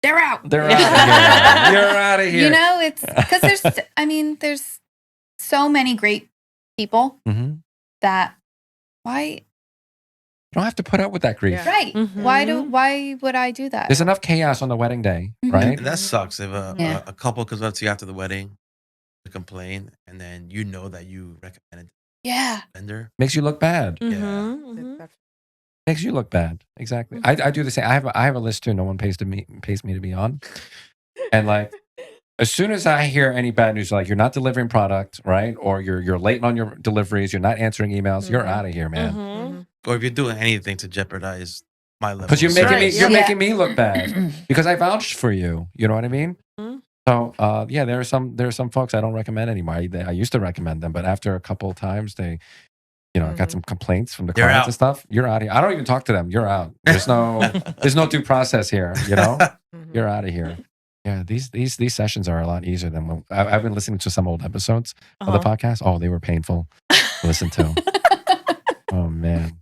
they're out. They're Yeah. out of here. You're out of here. You know, it's because there's so many great people Mhm. that why You don't have to put up with that grief. Yeah. right? Mhm. Why would I do that? There's enough chaos on the wedding day, Mhm. right? And that sucks if Yeah. a couple comes up to you after the wedding to complain, and then you know that you recommended Yeah. the vendor. Makes you look bad. Mhm, Yeah. mhm. That- Makes you look bad. Exactly. I do the same. I have a list too. No one pays me to be on. And like, as soon as I hear any bad news, like you're not delivering product, right, or you're late on your deliveries, you're not answering emails, you're Mhm. out of here, man. Mhm. Or if you're doing anything to jeopardize my level, Because you're of making me service. you're Yeah. making me look bad because I vouched for you. You know what I mean? Mhm. So yeah, there are some folks I don't recommend anymore. I used to recommend them, but after a couple of times, they got some complaints from the You're clients out. and stuff. You're out of here. I don't even talk to them. You're out. There's no due process here. You know, Mhm. you're out of here. Yeah, these sessions are a lot easier than when I've been listening to some old episodes of the podcast. Oh, they were painful to listen to. Oh man,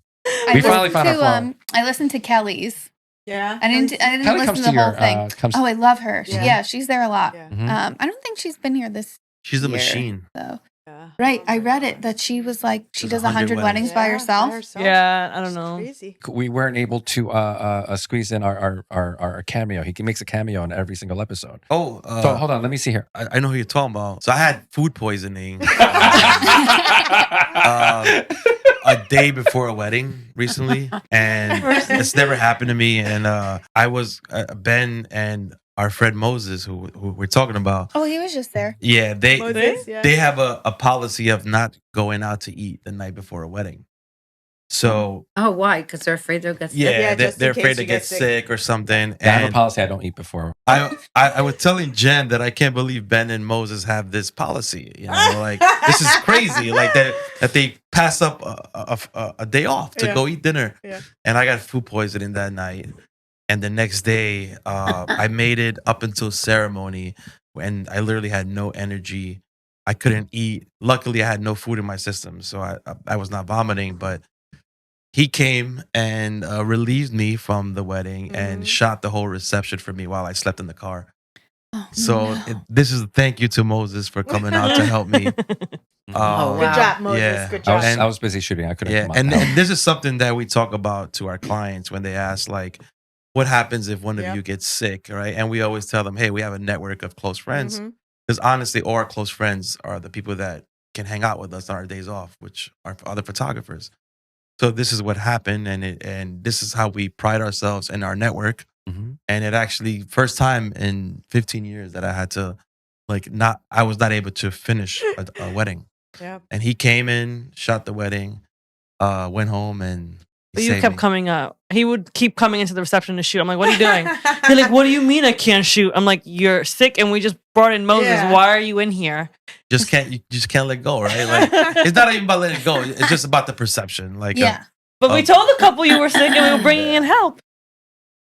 We finally found our flow. I listened to Kelly's. Yeah. I didn't Kelly listen comes to to the whole your thing. comes. Oh, I love her. Yeah. Yeah, she's there a lot. Yeah. Mhm. I don't think she's been here this She's a year, machine. though. Yeah. Right, Oh I my read it God. that she was like she There's does 100 weddings weddings. by Yeah, herself. Yeah, I don't It's know. Crazy. We weren't able to squeeze in our cameo. He makes a cameo on every single episode. Oh, So hold on, let me see here. I know who you're talking about. So I had food poisoning a day before a wedding recently, and it's never happened to me. And I was Ben and our friend Moses, who we're talking about. Oh, he was just there. Yeah, Moses, yeah. they have a policy of not going out to eat the night before a wedding. So Oh, why? Because they're afraid they'll get sick. yeah, Yeah, they're, just in they're case afraid to you get get sick. sick or something. I have a And policy I don't eat before. I was telling Jen that I can't believe Ben and Moses have this policy. You know, like this is crazy. Like that they pass up a day off to Yeah. go eat dinner. Yeah. And I got food poisoning that night. And the next day, I made it up until ceremony, and I literally had no energy. I couldn't eat. Luckily, I had no food in my system, so I was not vomiting. But he came and relieved me from the wedding and Mhm. shot the whole reception for me while I slept in the car. Oh, So no. this is a thank you to Moses for coming out to help me. Oh, Good wow. job, Moses. Yeah. Good I was, job. I was busy shooting. I couldn't Yeah, come out. and this is something that we talk about to our clients when they ask, like, what happens if one of Yep. you gets sick, right? And we always tell them, hey, we have a network of close friends. Mhm. Because honestly, all our close friends are the people that can hang out with us on our days off, which are other photographers. So this is what happened, and this is how we pride ourselves in our network. Mhm. And it actually first time in 15 years that I had to I was not able to finish a wedding. Yeah. And he came in, shot the wedding, went home, and But he you saved kept me. coming up. He would keep coming into the reception to shoot. I'm like, what are you doing? He's like, what do you mean I can't shoot? I'm like, you're sick and we just brought in Moses. Yeah. Why are you in here? You just can't let go, right? Like it's not even about letting go. It's just about the perception. Like Yeah. But we Oh. told the couple you were sick and we were bringing in help.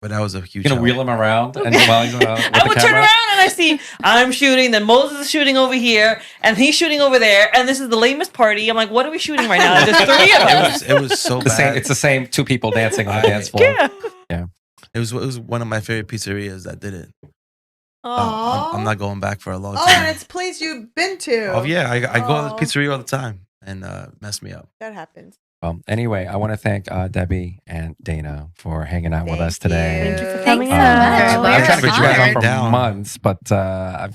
but that was a huge You're gonna help. wheel him around and while he's with I the would turn camera. around and I see I'm shooting, then Moses is shooting over here, and he's shooting over there, and this is the lamest party. I'm like, what are we shooting right now? There's three of us. It was so The same, bad. it's the same two people dancing on the dance floor. Yeah. It was one of my favorite pizzerias that did it. Aww. I'm not going back for a long Oh, and time. it's a place you've been to. Oh yeah, I go to Aw. the pizzeria all the time. and messed me up. That happens. Anyway, I want to thank Debbie and Dana for hanging out with Thank us today. Thank you for you. coming Thanks so out. much. I'm trying to get you guys on Honored. for Down. months, but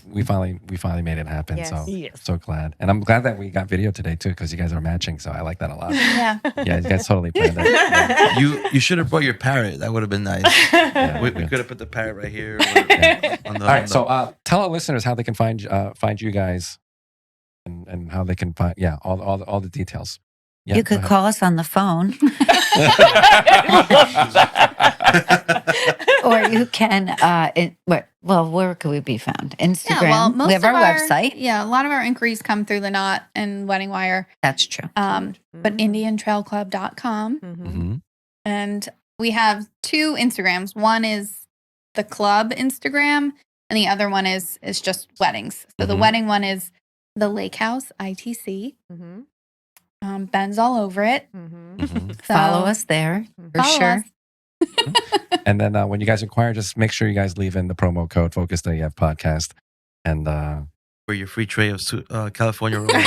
we finally made it happen. Yes. So Yes. so glad, and I'm glad that we got video today too, because you guys are matching. So I like that a lot. Yeah. Yeah, you guys totally planned it. Yeah. You should have brought your parrot. That would have been nice. Yeah, We yeah. could have put the parrot right here. On the, All right, so tell our listeners how they can find you guys, and how they can find all the details. Yeah, You go could ahead. call us on the phone, or you can. Where could we be found? Instagram. Yeah, well, most we have of our website. Yeah, a lot of our inquiries come through the Knot and Wedding Wire. That's true. But IndianTrailClub.com. Mhm. Mhm. And we have 2 Instagrams. One is the club Instagram, and the other one is just weddings. So the Mhm. wedding one is the Lake House ITC. Mhm. Ben's all over it. Mhm. Mhm. So Follow us there for follow sure. us. And then when you guys inquire, just make sure you guys leave in the promo code Focused AF Podcast, and for your free tray of California rolls. you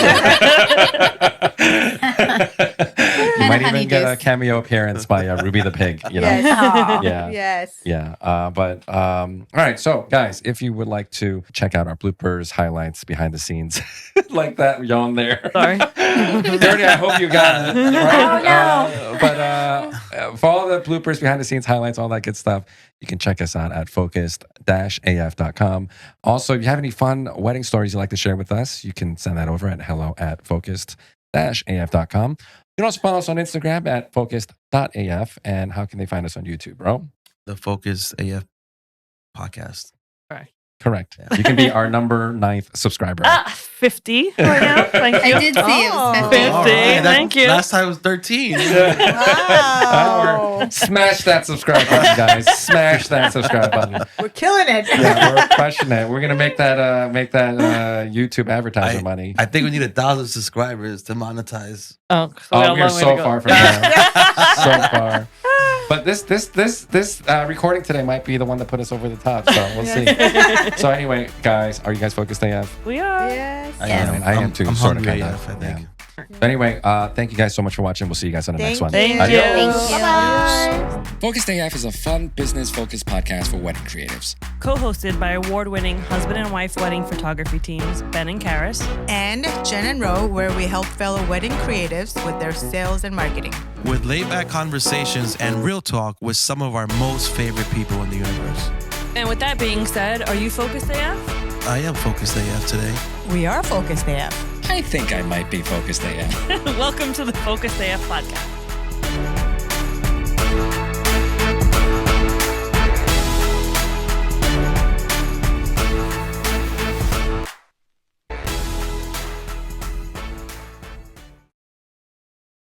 might even honey get a juice. cameo appearance by Ruby the Pig. You know. Yes. Aw. Yeah. Yes. Yeah. All right. So, guys, if you would like to check out our bloopers, highlights, behind the scenes, like that yawn there. Sorry. Dirty, I hope you got it. Right? Oh, But for all the bloopers, behind the scenes, highlights, all that good stuff, you can check us out at focused-af.com. Also, if you have any fun wedding stories you'd like to share with us, you can send that over at hello@focused-af.com. You can also follow us on Instagram at focused.af. And how can they find us on YouTube, bro? The Focus AF podcast. Correct. You can be our number 9th subscriber. 50 right now. Thank I you. did see it Oh. was 50. 50. Thank you. Last time was 13. Wow. Smash that subscribe button, guys. Smash that subscribe button. We're killing it. Yeah, we're crushing it. We're gonna make that YouTube advertiser money. I think we need 1,000 subscribers to monetize. Oh, so we got a We are long way so to go. far from there. So far. But this recording today might be the one that put us over the top. So we'll see. So anyway, guys, are you guys focused AF? We are. Yes. I Yes. am. I am too. I'm Sort of, hungry kind AF, of. I think. Yeah. But anyway, thank you guys so much for watching. We'll see you guys on the next one. Thank Adios. you. Thank you. Bye. Focused AF is a fun, business-focused podcast for wedding creatives. Co-hosted by award-winning husband and wife wedding photography teams Ben and Karis. And Jen and Ro, where we help fellow wedding creatives with their sales and marketing. With laid-back conversations and real talk with some of our most favorite people in the universe. And with that being said, are you focused AF? I am Focused AF today. We are Focused AF. I think I might be Focused AF. Welcome to the Focused AF podcast.